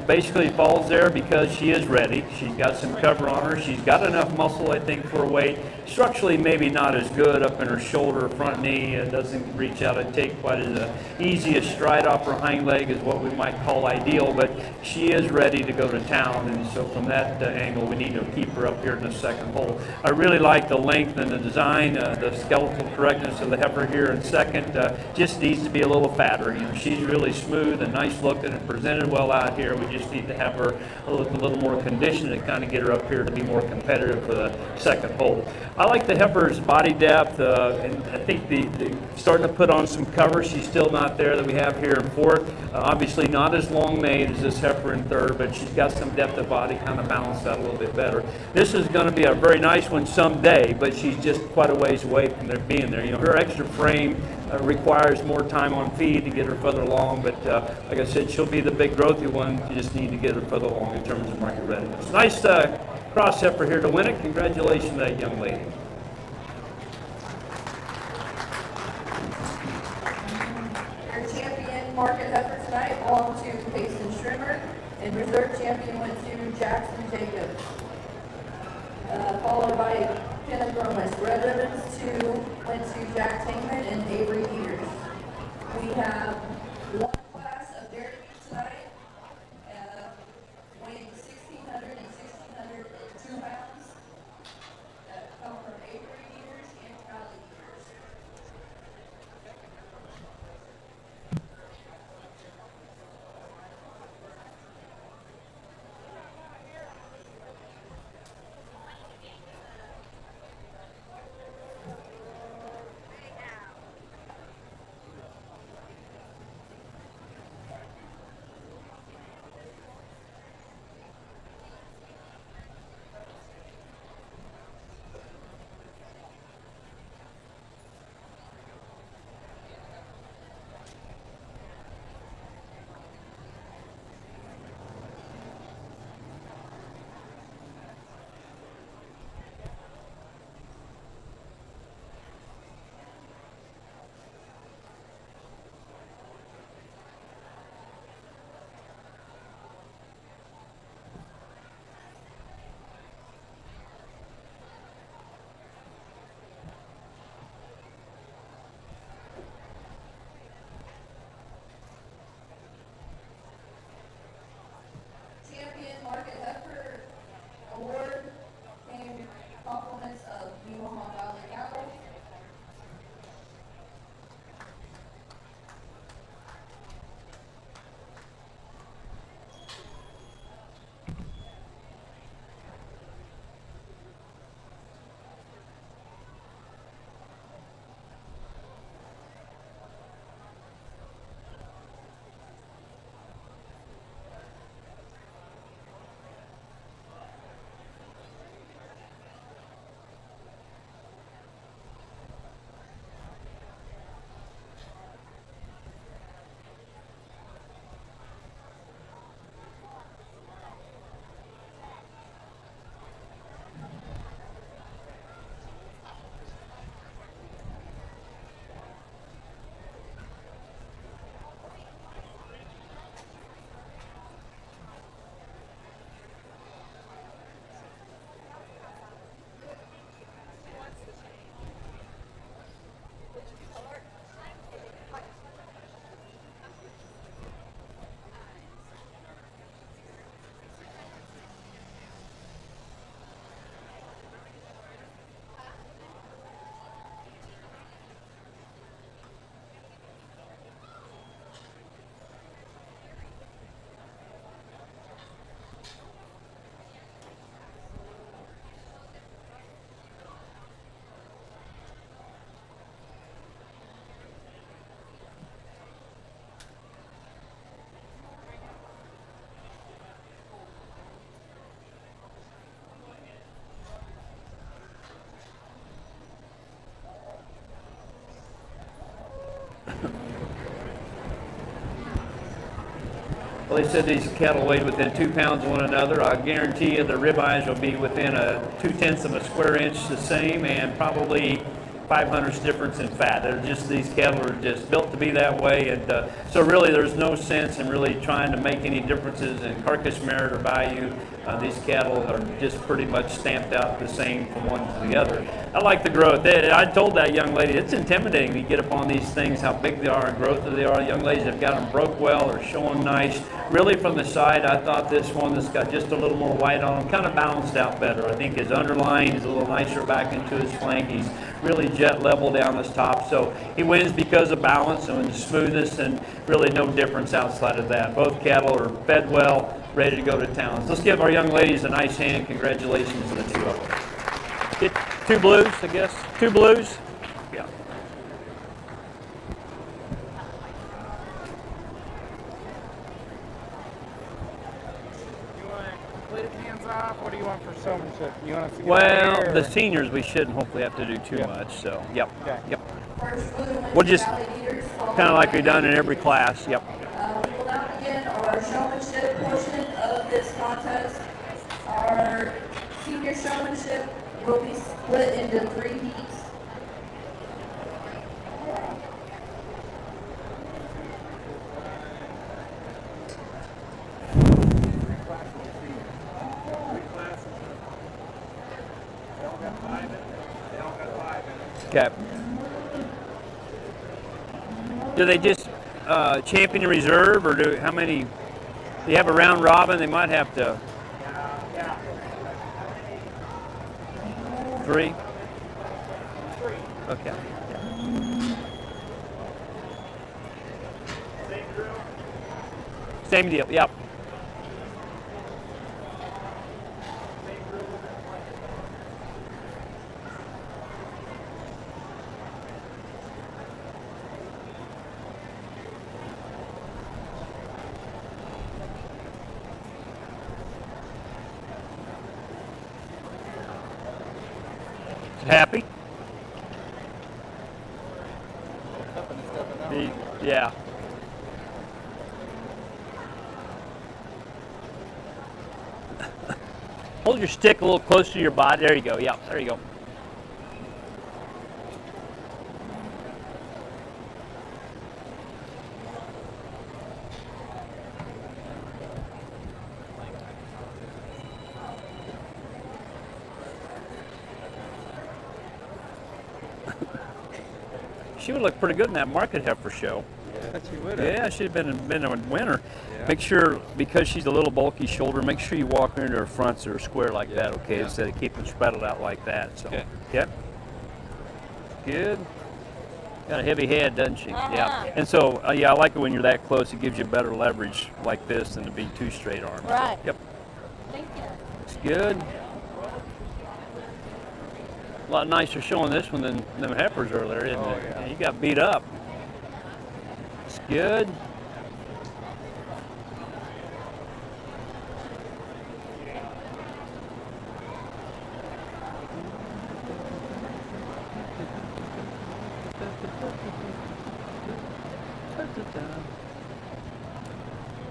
basically falls there because she is ready. She's got some cover on her. She's got enough muscle, I think, for her weight. Structurally, maybe not as good up in her shoulder, front knee. It doesn't reach out and take quite as easy a stride off her hind leg as what we might call ideal, but she is ready to go to town. And so from that angle, we need to keep her up here in the second hole. I really like the length and the design, the skeletal correctness of the heifer here in second. Just needs to be a little fatter. You know, she's really smooth and nice looking and presented well out here. We just need to have her look a little more conditioned and kind of get her up here to be more competitive for the second hole. I like the heifer's body depth, and I think the starting to put on some cover. She's still not there that we have here in fourth. Obviously not as long made as this heifer in third, but she's got some depth of body, kind of balanced out a little bit better. This is going to be a very nice one someday, but she's just quite a ways away from there being there. You know, her extra frame requires more time on feed to get her further along, but like I said, she'll be the big growthy one. You just need to get her further along in terms of market readiness. Nice cross heifer here to win it. Congratulations to that young lady. Your champion market heifer tonight belonged to Payson Schrimmer, and reserve champion went to Jackson Jacobs. Followed by Kenneth Romas. Red ribbons went to Jack Tankman and Avery Peters. We have one class of dairy meat tonight, weighing 1,600 and 1,602 pounds. That come from Avery Peters and Crowley Peters. Well, they said these cattle weighed within 2 pounds of one another. I guarantee you the ribeyes will be within a 2/10 of a square inch the same, and probably 500ths difference in fat. They're just, these cattle are just built to be that way, and so really there's no sense in really trying to make any differences in carcass merit or value. These cattle are just pretty much stamped out the same from one to the other. I like the growth. I told that young lady, it's intimidating to get up on these things, how big they are and growth that they are. Young ladies have got them broke well, they're showing nice. Really from the side, I thought this one that's got just a little more white on him kind of balanced out better. I think his underlying is a little nicer back into his flank. He's really jet level down this top, so he wins because of balance and the smoothness, and really no difference outside of that. Both cattle are fed well, ready to go to town. So let's give our young ladies a nice hand. Congratulations to the two of them. Get 2 blues, I guess. 2 blues. Yeah. You want completed hands off? What do you want for showmanship? You want to see Well, the seniors we shouldn't hopefully have to do too much. So, yep. Okay. Yep. First blue wins We'll just Valley leaders, followed kind of like by we've done in every class. Yep. We will now begin our showmanship portion of this contest. Our senior showmanship will be split into 3 heats. Okay. Do they just champion and reserve, or do how many? Do you have a round robin? They might have to. 3. Okay. Same deal. Yep. Happy? Yeah. Hold your stick a little closer to your body. There you go. Yeah, there you go. She would look pretty good in that market heifer show. Yeah, she would. Yeah, she'd have been a winner. Yeah. Make sure, because she's a little bulky shoulder, make sure you walk her into her fronts that are square like that, okay? Yeah. Instead of keeping them spread out like that. So, Okay. Yep. Good. Got a heavy head, doesn't she? Yeah. And so, yeah, I like it when you're that close. It gives you better leverage like this than to be too straight armed. Right. Yep. Thank you. It's good. A lot nicer showing this one than them heifers earlier, isn't it? yeah. You got beat up. It's good.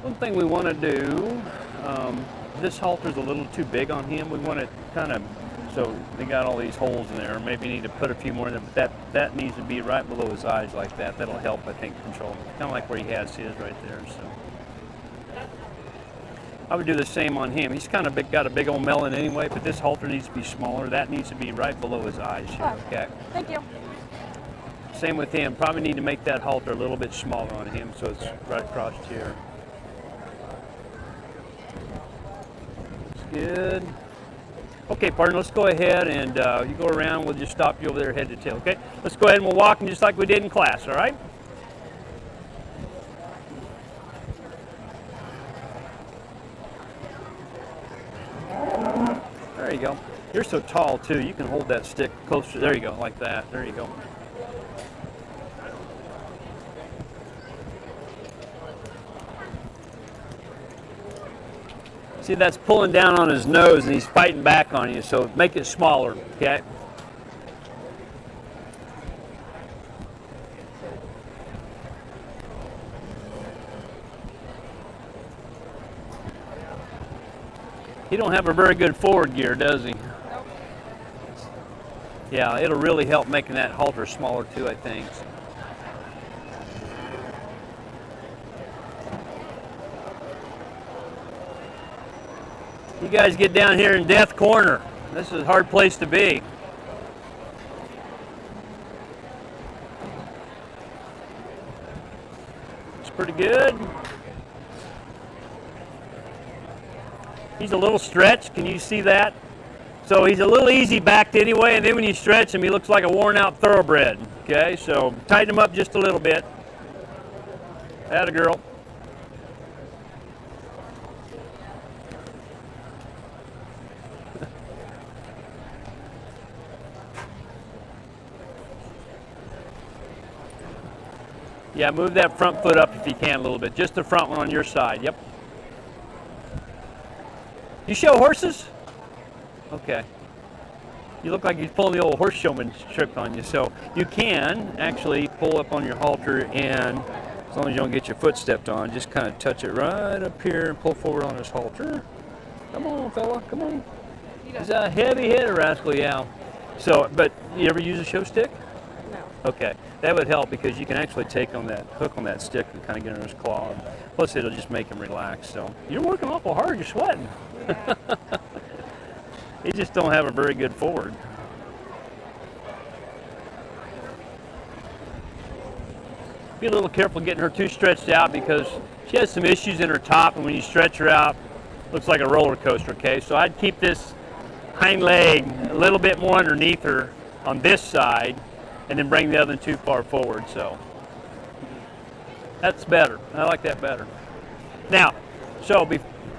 One thing we want to do, this halter's a little too big on him. We want to kind of, so they got all these holes in there. Maybe need to put a few more in there, but that needs to be right below his eyes like that. That'll help, I think, control. Kind of like where he has his right there. So I would do the same on him. He's kind of got a big old melon anyway, but this halter needs to be smaller. That needs to be right below his eyes here. Okay. Thank you. Same with him. Probably need to make that halter a little bit smaller on him so it's right across here. Good. Okay, partner, let's go ahead and you go around. We'll just stop you over there head to tail, okay? Let's go ahead and we'll walk him just like we did in class, all right? There you go. You're so tall, too. You can hold that stick closer. There you go, like that. There you go. See, that's pulling down on his nose and he's fighting back on you, so make it smaller, okay? He don't have a very good forward gear, does he? Nope. Yeah, it'll really help making that halter smaller too, I think. You guys get down here in Death Corner. This is a hard place to be. It's pretty good. He's a little stretched. Can you see that? So he's a little easy backed anyway, and then when you stretch him, he looks like a worn out thoroughbred. Okay, so tighten him up just a little bit. Atta girl. Yeah, move that front foot up if you can a little bit. Just the front one on your side. Yep. You show horses? Okay. You look like you're pulling the old horse showman trick on you. So you can actually pull up on your halter, and as long as you don't get your foot stepped on, just kind of touch it right up here and pull forward on this halter. Come on, fella. Come on. He's a heavy hitter, rascal, yeah. So, but you ever use a show stick? No. Okay, that would help because you can actually take on that hook on that stick and kind of get in his claw. Plus, it'll just make him relax. So you're working awful hard. You're sweating. Yeah. He just don't have a very good forward. Be a little careful getting her too stretched out because she has some issues in her top, and when you stretch her out, looks like a roller coaster. Okay, so I'd keep this hind leg a little bit more underneath her on this side, and then bring the other too far forward. So that's better. I like that better. Now, so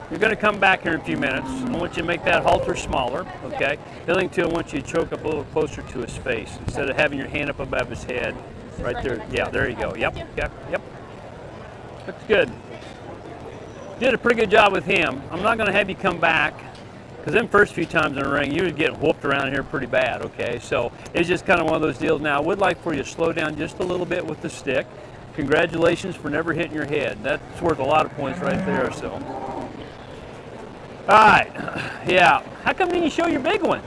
you're going to come back here in a few minutes. I want you to make that halter smaller, okay? The other thing too, I want you to choke up a little closer to his face instead of having your hand up above his head. Right there. Yeah, there you go. Yep, yep. Looks good. Did a pretty good job with him. I'm not going to have you come back because them first few times in the ring, you would get whooped around here pretty bad, okay? So it's just kind of one of those deals. Now, I would like for you to slow down just a little bit with the stick. Congratulations for never hitting your head. That's worth a lot of points right there, so. All right, yeah. How come didn't you show your big one?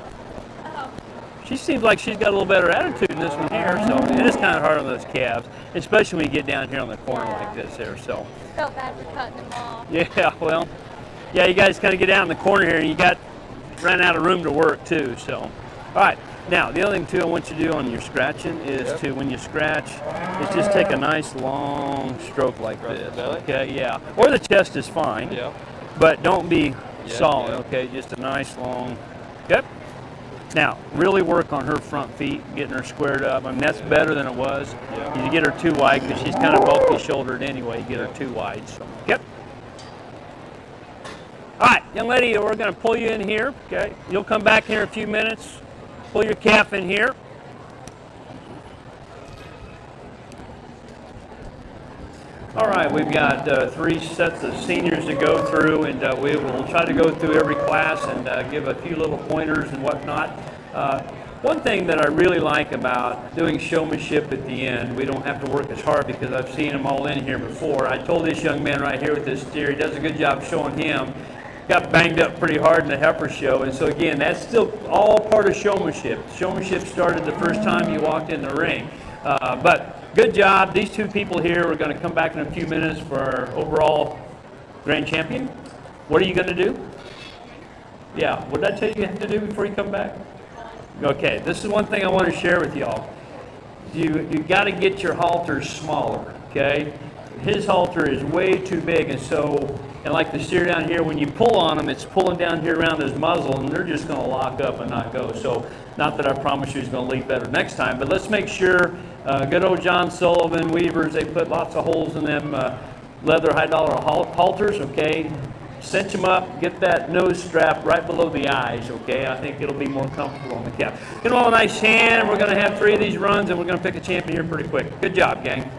She seems like she's got a little better attitude than this one here, so it is kind of hard on those calves, especially when you get down here on the corner like this here, so. Felt bad for cutting them off. Yeah, well, yeah, you guys kind of get out in the corner here, and you ran out of room to work too, so. All right, now, the other thing too I want you to do on your scratching is to, when you scratch, is just take a nice long stroke like this, okay, yeah. Or the chest is fine, but don't be solid, okay, just a nice long, okay. Now, really work on her front feet, getting her squared up. I mean, that's better than it was. You get her too wide because she's kind of bulky shouldered anyway. You get her too wide. So, yep. All right, young lady, we're going to pull you in here. Okay, you'll come back here in a few minutes. Pull your calf in here. All right, we've got 3 sets of seniors to go through, and we will try to go through every class and give a few little pointers and whatnot. One thing that I really like about doing showmanship at the end, we don't have to work as hard because I've seen them all in here before. I told this young man right here with this steer, he does a good job showing him. Got banged up pretty hard in the heifer show, and so again, that's still all part of showmanship. Showmanship started the first time you walked in the ring. But good job. These 2 people here are going to come back in a few minutes for our overall grand champion. What are you going to do? Yeah, what did I tell you have to do before you come back? Okay, this is one thing I want to share with y'all. You got to get your halters smaller, okay? His halter is way too big, and like the steer down here, when you pull on him, it's pulling down here around his muzzle, and they're just going to lock up and not go. So, not that I promise you he's going to leap better next time, but let's make sure. Good old John Sullivan Weavers, they put lots of holes in them leather high-dollar halters, okay? Cinch them up, get that nose strap right below the eyes, okay? I think it'll be more comfortable on the calf. Give them all a nice hand. We're going to have 3 of these runs, and we're going to pick a champion here pretty quick. Good job, gang.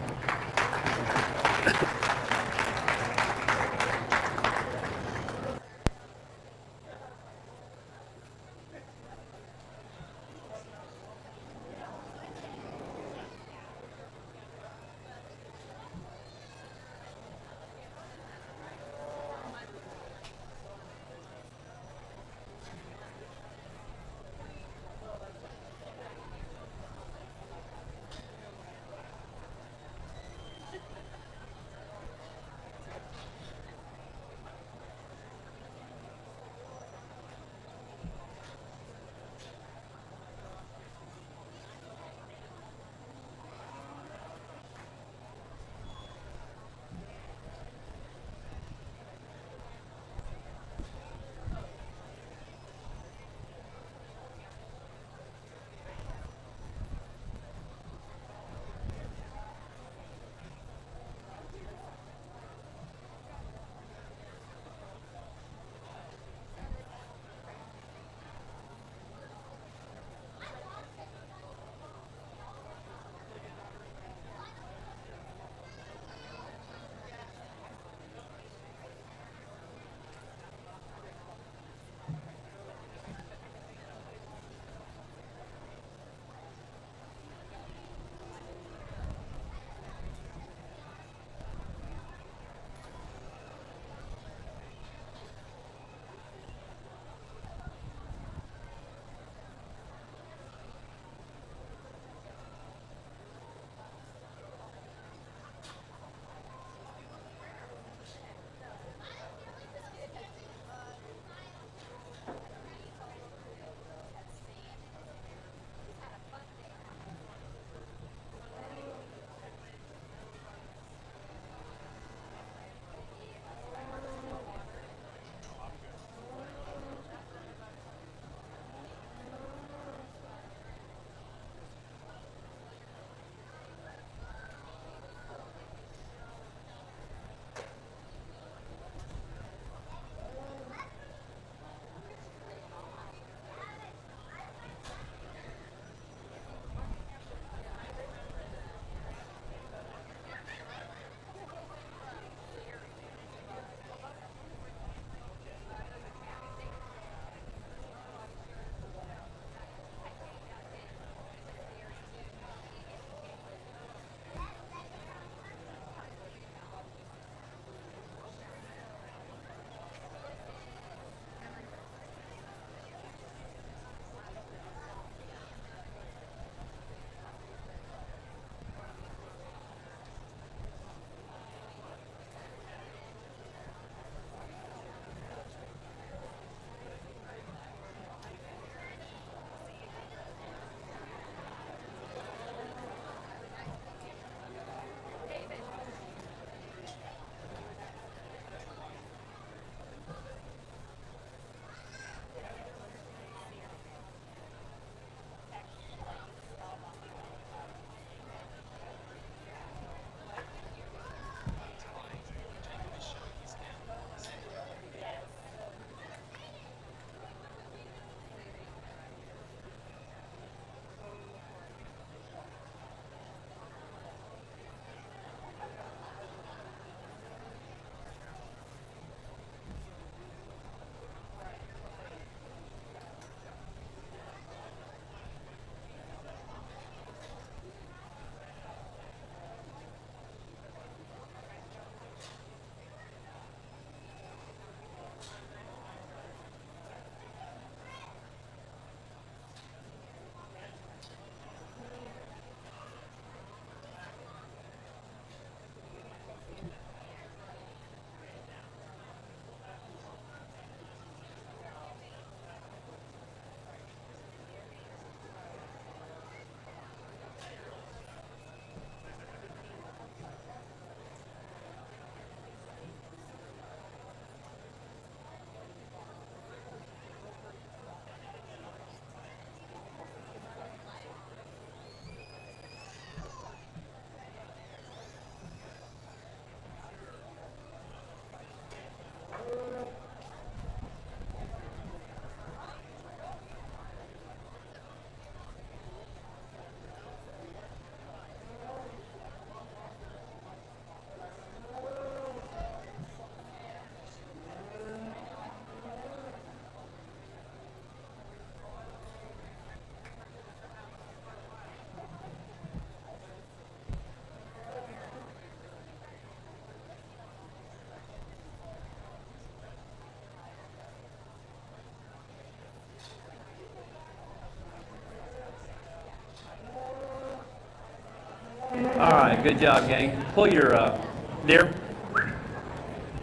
All right, good job, gang. Pull your, dear,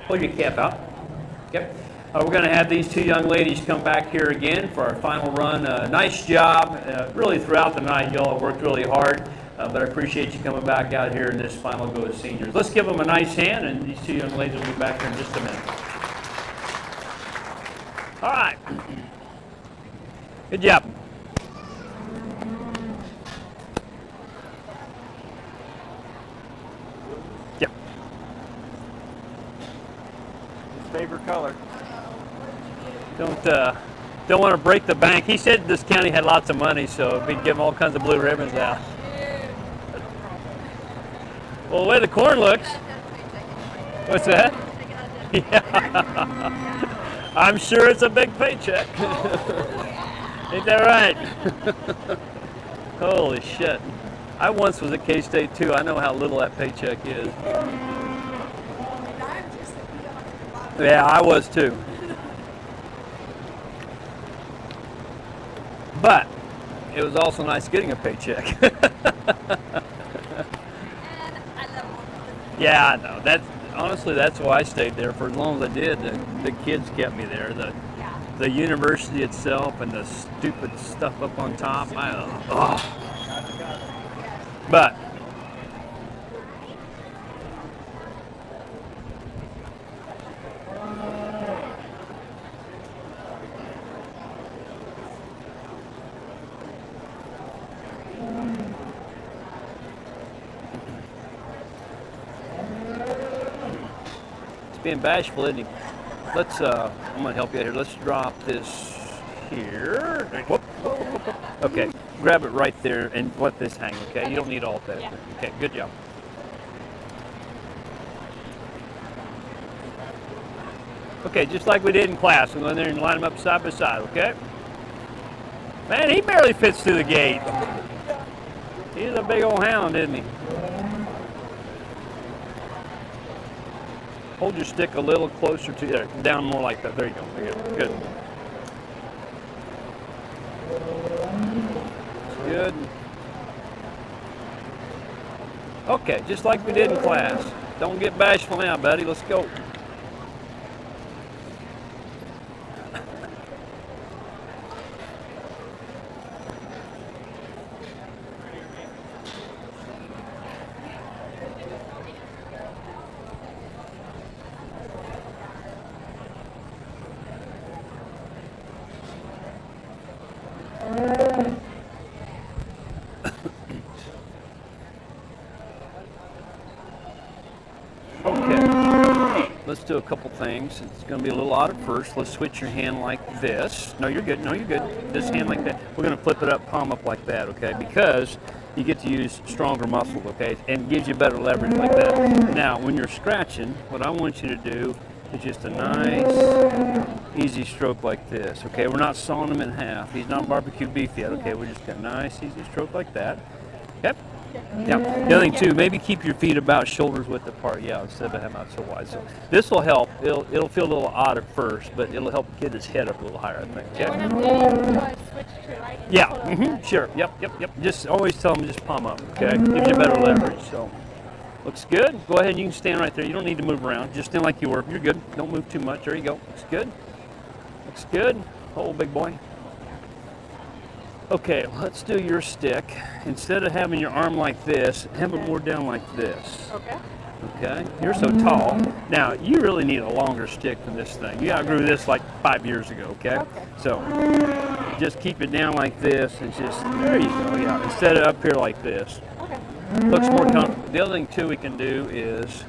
pull your cap out. Yep. We're going to have these two young ladies come back here again for our final run. Nice job. Really throughout the night, y'all have worked really hard. But I appreciate you coming back out here in this final go as seniors. Let's give them a nice hand, and these two young ladies will be back here in just a minute. All right. Good job. Yep. His favorite color. Don't want to break the bank. He said this county had lots of money, so we'd give him all kinds of blue ribbons out. Well, the way the corn looks. What's that? Yeah. I'm sure it's a big paycheck. Ain't that right? Holy shit. I once was at K-State too. I know how little that paycheck is. Yeah, I was too. But it was also nice getting a paycheck. Yeah, I know. Honestly, that's why I stayed there for as long as I did. The kids kept me there. The university itself and the stupid stuff up on top. I don't know. But being bashful, isn't he? Let's, I'm gonna help you out here. Let's drop this here. Whoop, whoop, whoop, whoop. Okay, grab it right there and let this hang, okay? You don't need all of that. Yeah. Okay, good job. Okay, just like we did in class, we'll go in there and line them up side by side, okay? Man, he barely fits through the gate. He's a big old hound, isn't he? Hold your stick a little closer to there, down more like that. There you go. There you go. Good. Good. Okay, just like we did in class. Don't get bashful now, buddy. Let's go. Let's do a couple things. It's going to be a little odd at first. Let's switch your hand like this. No, you're good. No, you're good. This hand like that. We're going to flip it up, palm up like that, okay? Because you get to use stronger muscles, okay? And it gives you better leverage like that. Now, when you're scratching, what I want you to do is just a nice, easy stroke like this, okay? We're not sawing him in half. He's not barbecue beef yet, okay? We're just got a nice, easy stroke like that. Yep. Yeah. The other thing too, maybe keep your feet about shoulders width apart. Yeah, instead of having out so wide. So this will help. It'll feel a little odd at first, but it'll help get his head up a little higher, I think. Okay? When I'm doing, do I switch to right? Yeah. Sure. Yep. Just always tell them just palm up. Okay. Gives you better leverage. So looks good. Go ahead. You can stand right there. You don't need to move around. Just stand like you were. You're good. Don't move too much. There you go. Looks good. Looks good. Hold, big boy. Okay, let's do your stick. Instead of having your arm like this, have it more down like this. Okay. Okay, you're so tall. Now, you really need a longer stick than this thing. You outgrew this like 5 years ago, okay? So, just keep it down like this and just, there you go, yeah. Instead of up here like this. Okay. Looks more comfortable. The other thing too we can do is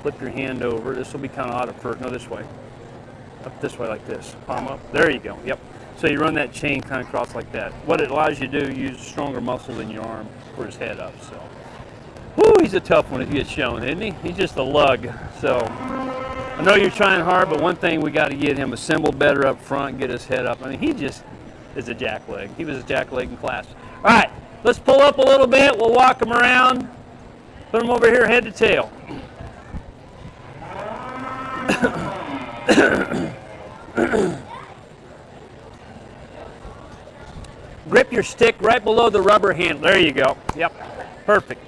flip your hand over. This will be kind of odd at first. No, this way. Up this way like this. Palm up. There you go, yep. So you run that chain kind of across like that. What it allows you to do, use stronger muscle in your arm for his head up. So, whoo, he's a tough one if he gets shown, isn't he? He's just a lug. So, I know you're trying hard, but one thing we got to get him assembled better up front, get his head up. I mean, he just is a jackleg. He was a jackleg in class. All right, let's pull up a little bit. We'll walk him around. Put him over here, head to tail. Grip your stick right below the rubber handle. There you go. Yep. Perfect.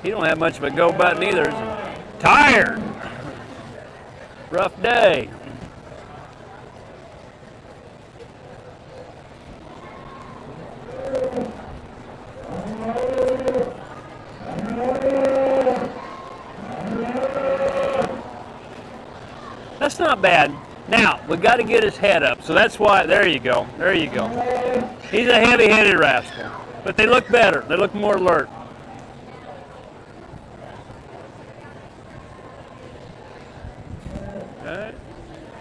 He don't have much of a go button either. Tired. Rough day. That's not bad. Now, we got to get his head up. So that's why, there you go. There you go. He's a heavy-headed rascal. But they look better. They look more alert. Okay.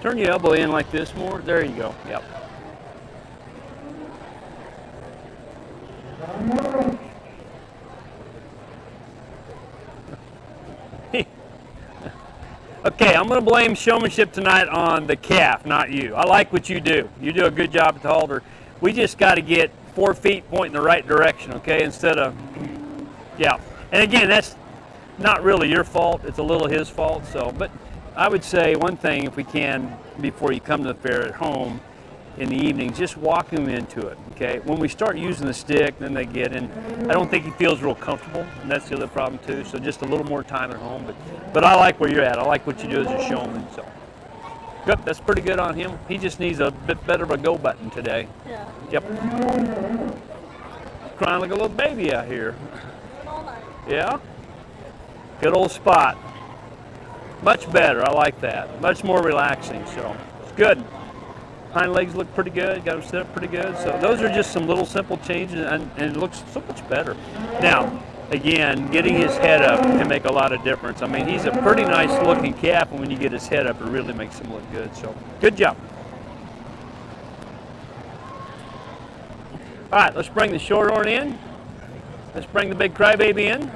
Turn your elbow in like this more. There you go. Yep. Okay, I'm going to blame showmanship tonight on the calf, not you. I like what you do. You do a good job at the halter. We just got to get 4 feet pointing the right direction, okay, instead of, yeah. And again, that's not really your fault. It's a little his fault. So, but I would say one thing, if we can, before you come to the fair at home in the evening, just walk him into it, okay? When we start using the stick, then they get in. I don't think he feels real comfortable, and that's the other problem too. So just a little more time at home. But I like where you're at. I like what you do as a showman. So good. That's pretty good on him. He just needs a bit better of a go button today. Yeah. Yep. Crying like a little baby out here. All night. Yeah. Good old spot. Much better. I like that. Much more relaxing. So it's good. Hind legs look pretty good. Got them set up pretty good. So those are just some little simple changes, and it looks so much better. Now, again, getting his head up can make a lot of difference. I mean, he's a pretty nice looking calf, and when you get his head up, it really makes him look good. So good job. All right, let's bring the shorthorn in. Let's bring the big crybaby in.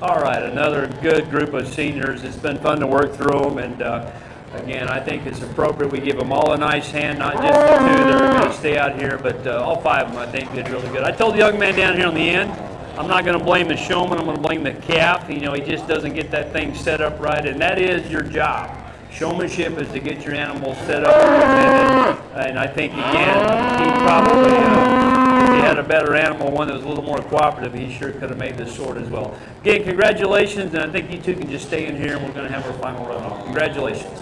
All right, another good group of seniors. It's been fun to work through them, and again, I think it's appropriate we give them all a nice hand, not just the two that are going to stay out here, but all 5 of them I think did really good. I told the young man down here on the end, I'm not going to blame the showman, I'm going to blame the calf. You know, he just doesn't get that thing set up right, and that is your job. Showmanship is to get your animal set up and presented, and I think, again, he probably, if he had a better animal, one that was a little more cooperative, he sure could have made this sort as well. Again, congratulations, and I think you two can just stay in here, and we're going to have our final runoff. Congratulations.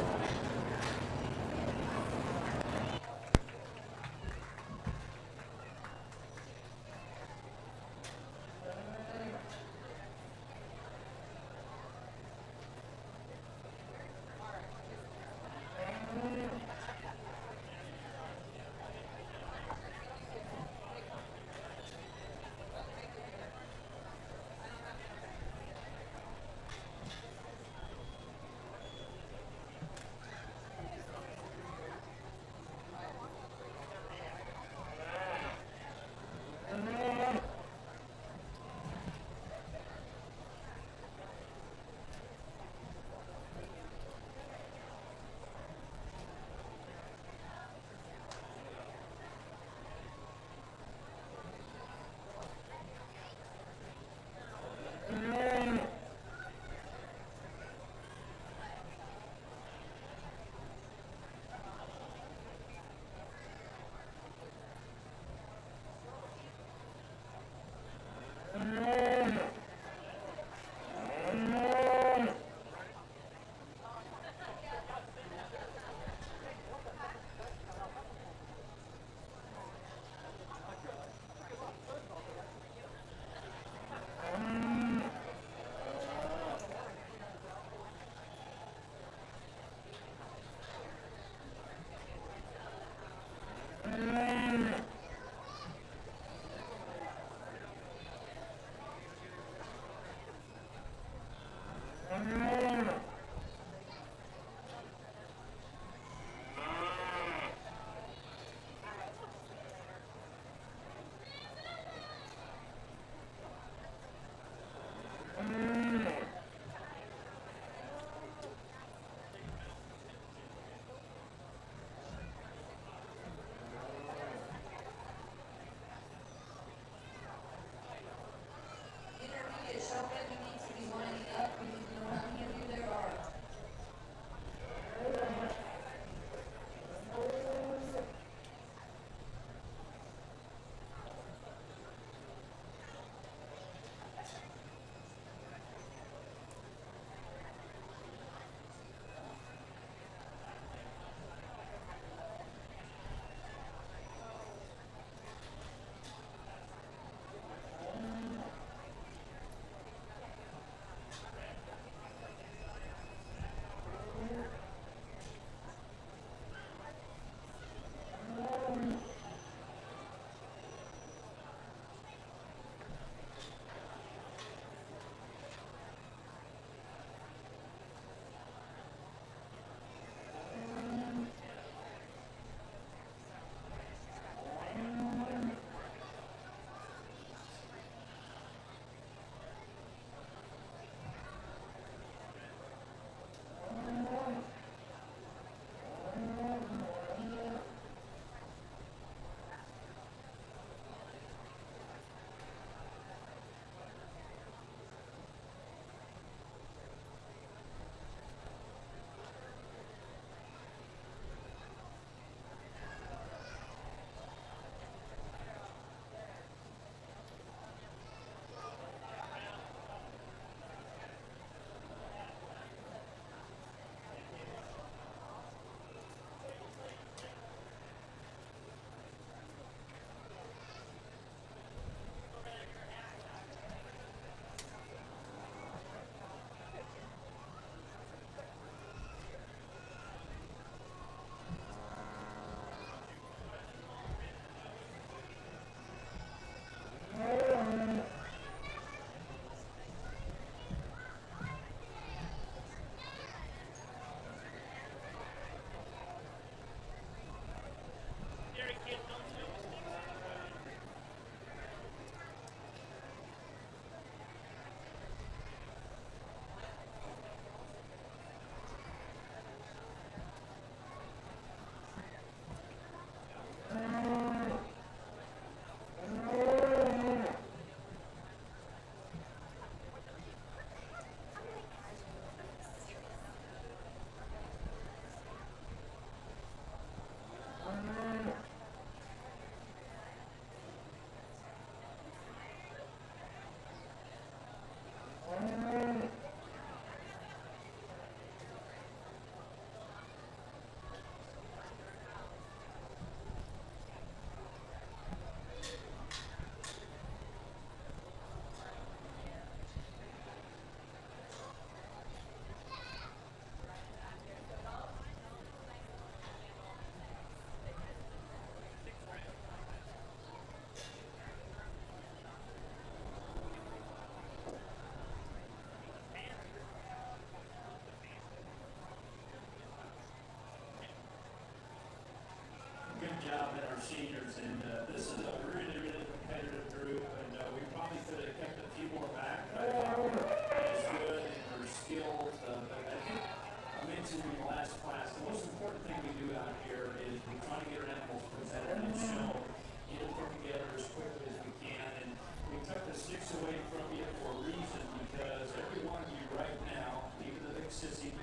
job at our seniors, and this is a really, really competitive group, and we probably could have kept a few more back. I thought they were as good and were skilled, but I think I mentioned in the last class, the most important thing we do out here is we're trying to get our animals presented and shown, get them put together as quickly as we can, and we took the sticks away from you for a reason, because every one of you right now, even the big sissy,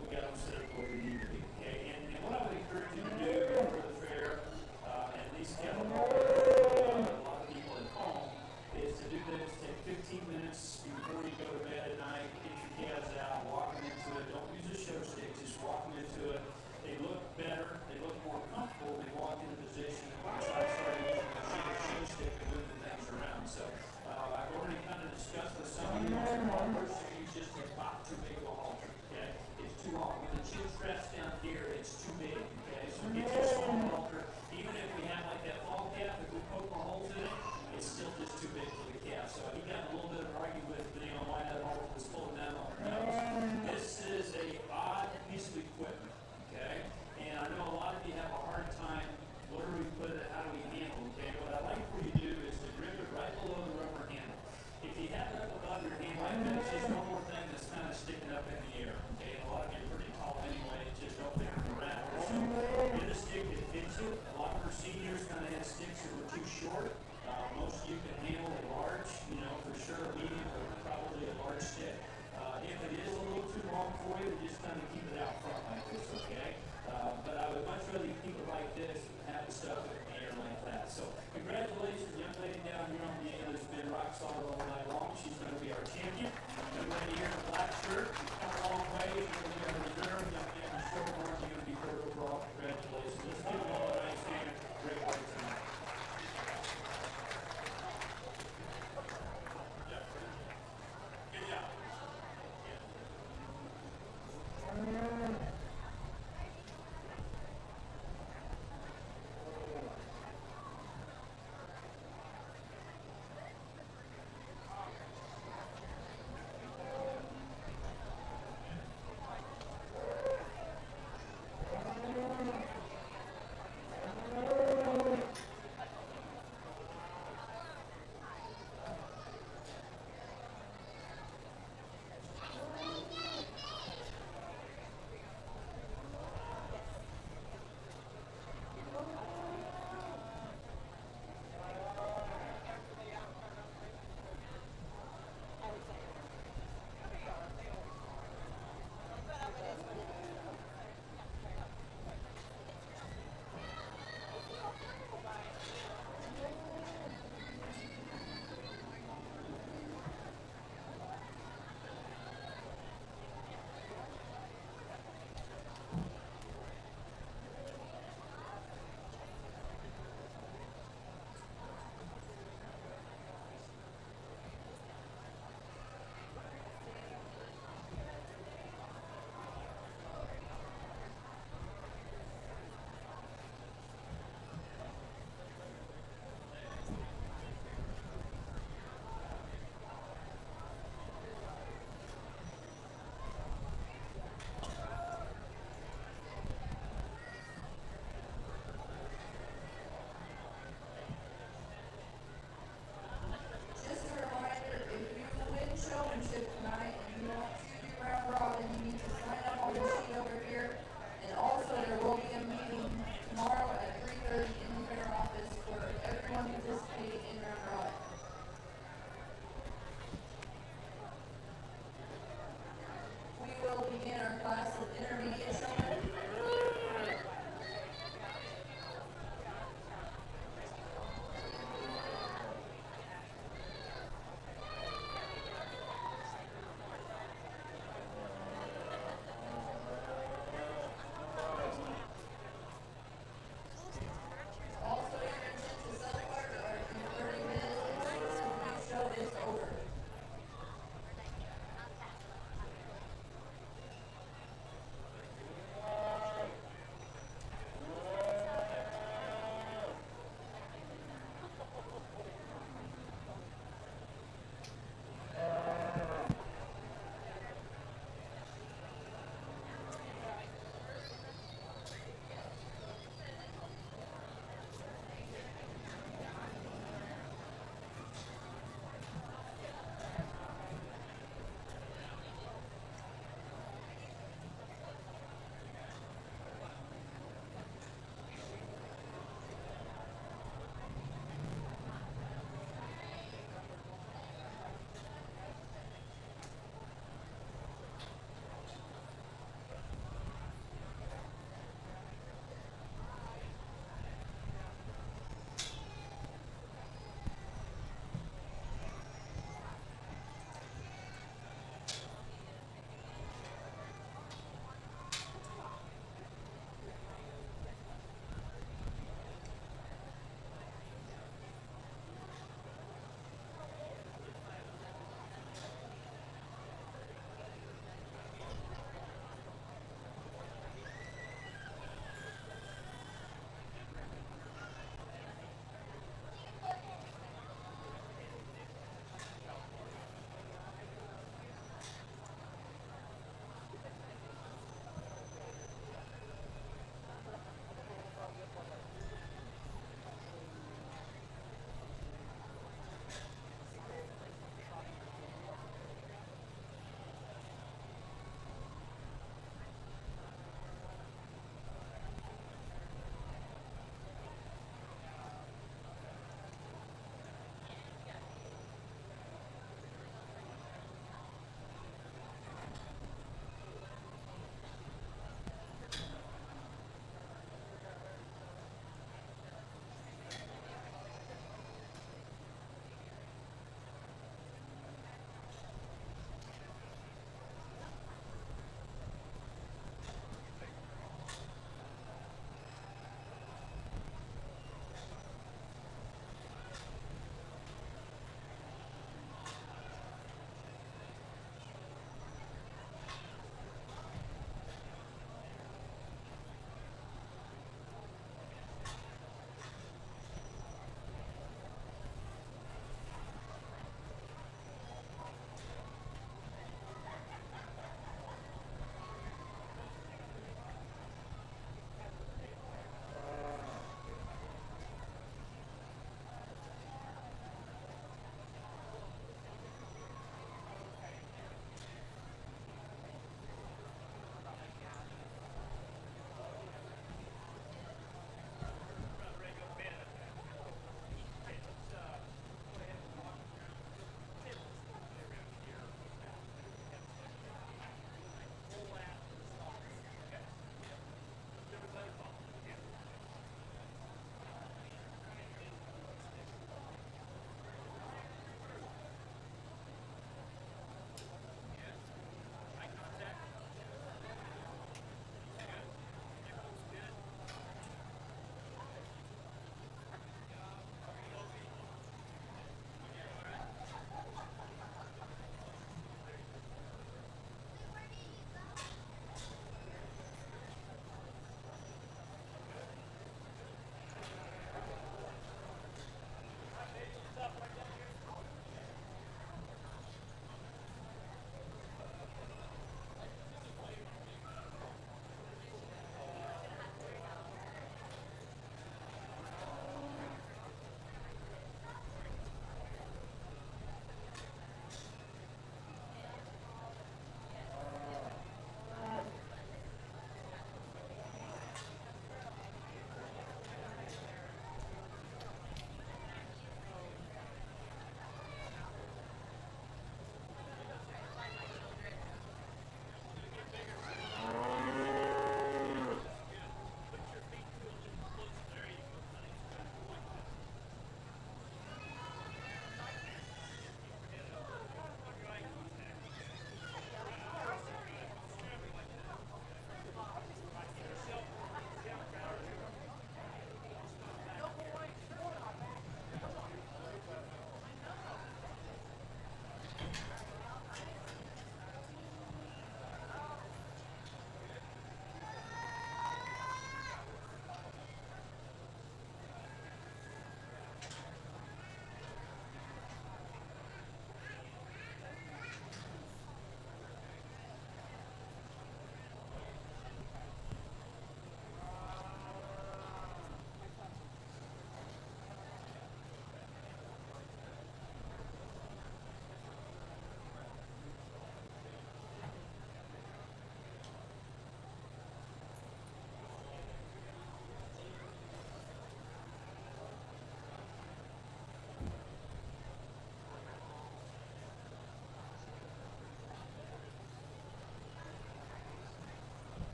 we got them set up where we need to be, okay? And what I would encourage you to do for the fair, and these cattle, a lot of people at home, is to do this, take 15 minutes before you go to bed at night, get your calves out, walk them into it, don't use a show stick, just walk them into it. They look better, they look more comfortable, they walk into position, and once I started using the show stick to move the things around. So I've already kind of discussed with some of you, first thing is just about too big of a halter, okay? It's too long. When the chip's rest down here, it's too big, okay? So get you a small halter. Even if we have like that fall calf, if we poke more holes in it, it's still just too big for the calf. So he got a little bit of an argument with me on why that halter was pulling down on her nose. This is a odd piece of equipment. Okay? And I know a lot of you have a hard time, where do we put it, how do we handle it? Okay? What I like for you to do is to grip it right below the rubber handle. If you have it up above your hand like that, it's just one more thing that's kind of sticking up in the air. Okay? And a lot of you are pretty tall anyway, it's just up there in the rack. So get a stick that fits you. A lot of our seniors kind of have sticks that were too short. Most of you can handle a large, you know, for sure a medium or probably a large stick. If it is a little too long for you, just kind of keep it out front like this, okay? But I would much rather you keep it like this and have the stuff in the air like that. So congratulations, young lady down here on the end that's been rock solid all night long. She's going to be our champion. Young lady here in the black shirt, she's come a long way. She's going to be our reserve. Young man in the short arms, you're going to be third overall. Congratulations. Let's give them all a nice hand. Great work tonight. Good job. Yeah.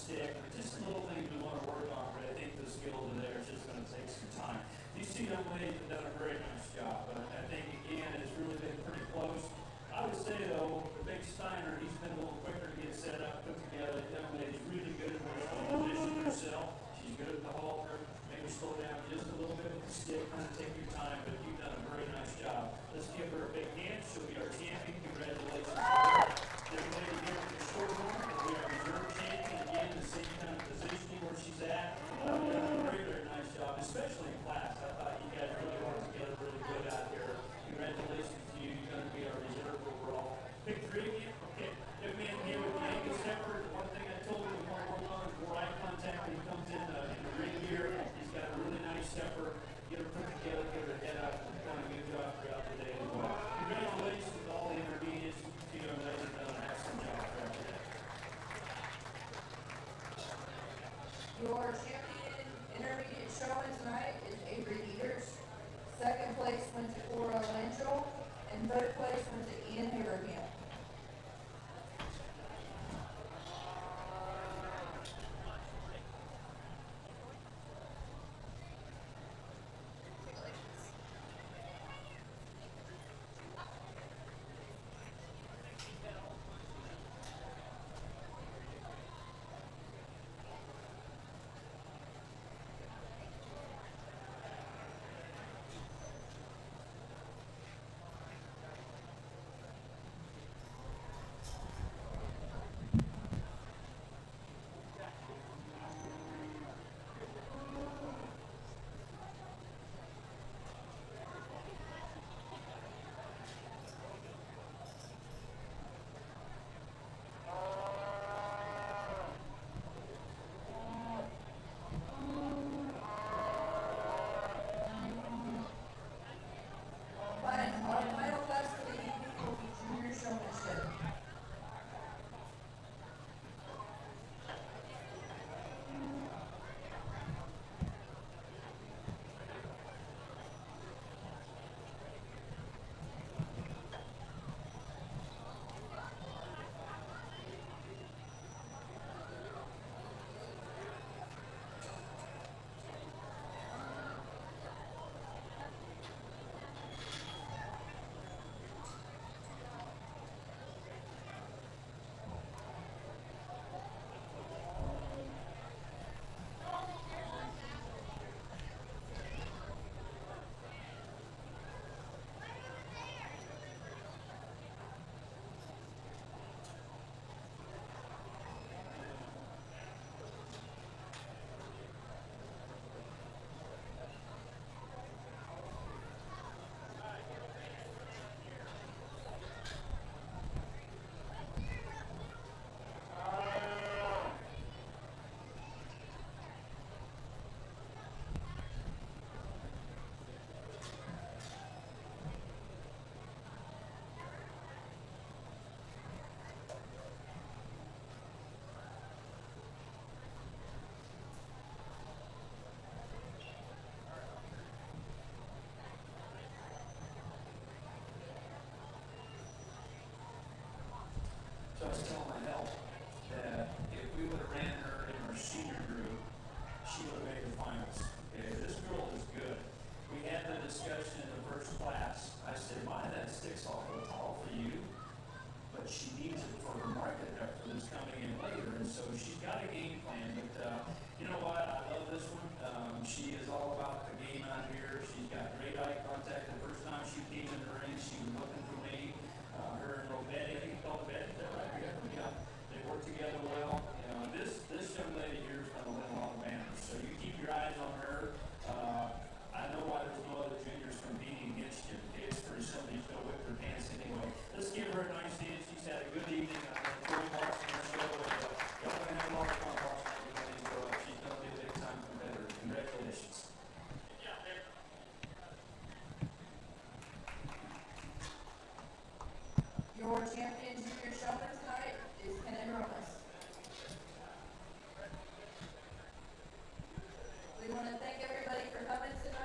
stick, just some little things we want to work on, but I think the skills are there. It's just going to take some time. These two young ladies have done a very nice job, but I think, again, it's really been pretty close. I would say, though, the big Steiner, he's been a little quicker to get set up, put together. The young lady's really good at where she's positioning herself. She's good at the halter. Maybe slow down just a little bit with the stick, kind of take your time, but you've done a very nice job. Let's give her a big hand. She'll be our champion. Congratulations to her. Young lady here with the short one, we are reserve champion. Again, the same kind of positioning where she's at. You've done a very, very nice job, especially in class. I thought you guys really worked together really good out here. Congratulations to you. You're going to be our reserve overall. Pick three again. Okay. Young man here with the ankle stepper. One thing I told you we want to work on is more eye contact when he comes in the ring here. He's got a really nice stepper. Get her put together, get her head up, and done a good job throughout the day as well. Congratulations to all the intermediates. You young ladies have done an excellent job throughout the day. Your champion intermediate showman tonight is Avery Eaters. Second place went to Cora Lanchel, and third place went to Ian Haverham. Our final class for the evening will be junior showmanship. So I was telling my help that if we would have ran her in our senior group, she would have made the finals. Okay, this girl is good. We had the discussion in the first class. I said, "My, that stick's awful tall for you, but she needs it for her market depth that's coming in later." And so she's got a game plan. But you know what? I love this one. She is all about the game out here. She's got great eye contact. The first time she came in the ring, she was looking for me. Her and Robetti, I think you call it Betty, is that right? Yeah. They work together well. You know, this young lady here is going to win a lot of banners. So you keep your eyes on her. I know why there's no other juniors competing against you. Okay, it's pretty simple. You still whip their pants anyway. Let's give her a nice dance. She's had a good evening. I'm going to watch her show. Y'all going to have a lot of fun watching everybody grow up. She's going to be a big time competitor. Congratulations. Your champion junior showman tonight is Kenan Ramos. We want to thank everybody for coming tonight.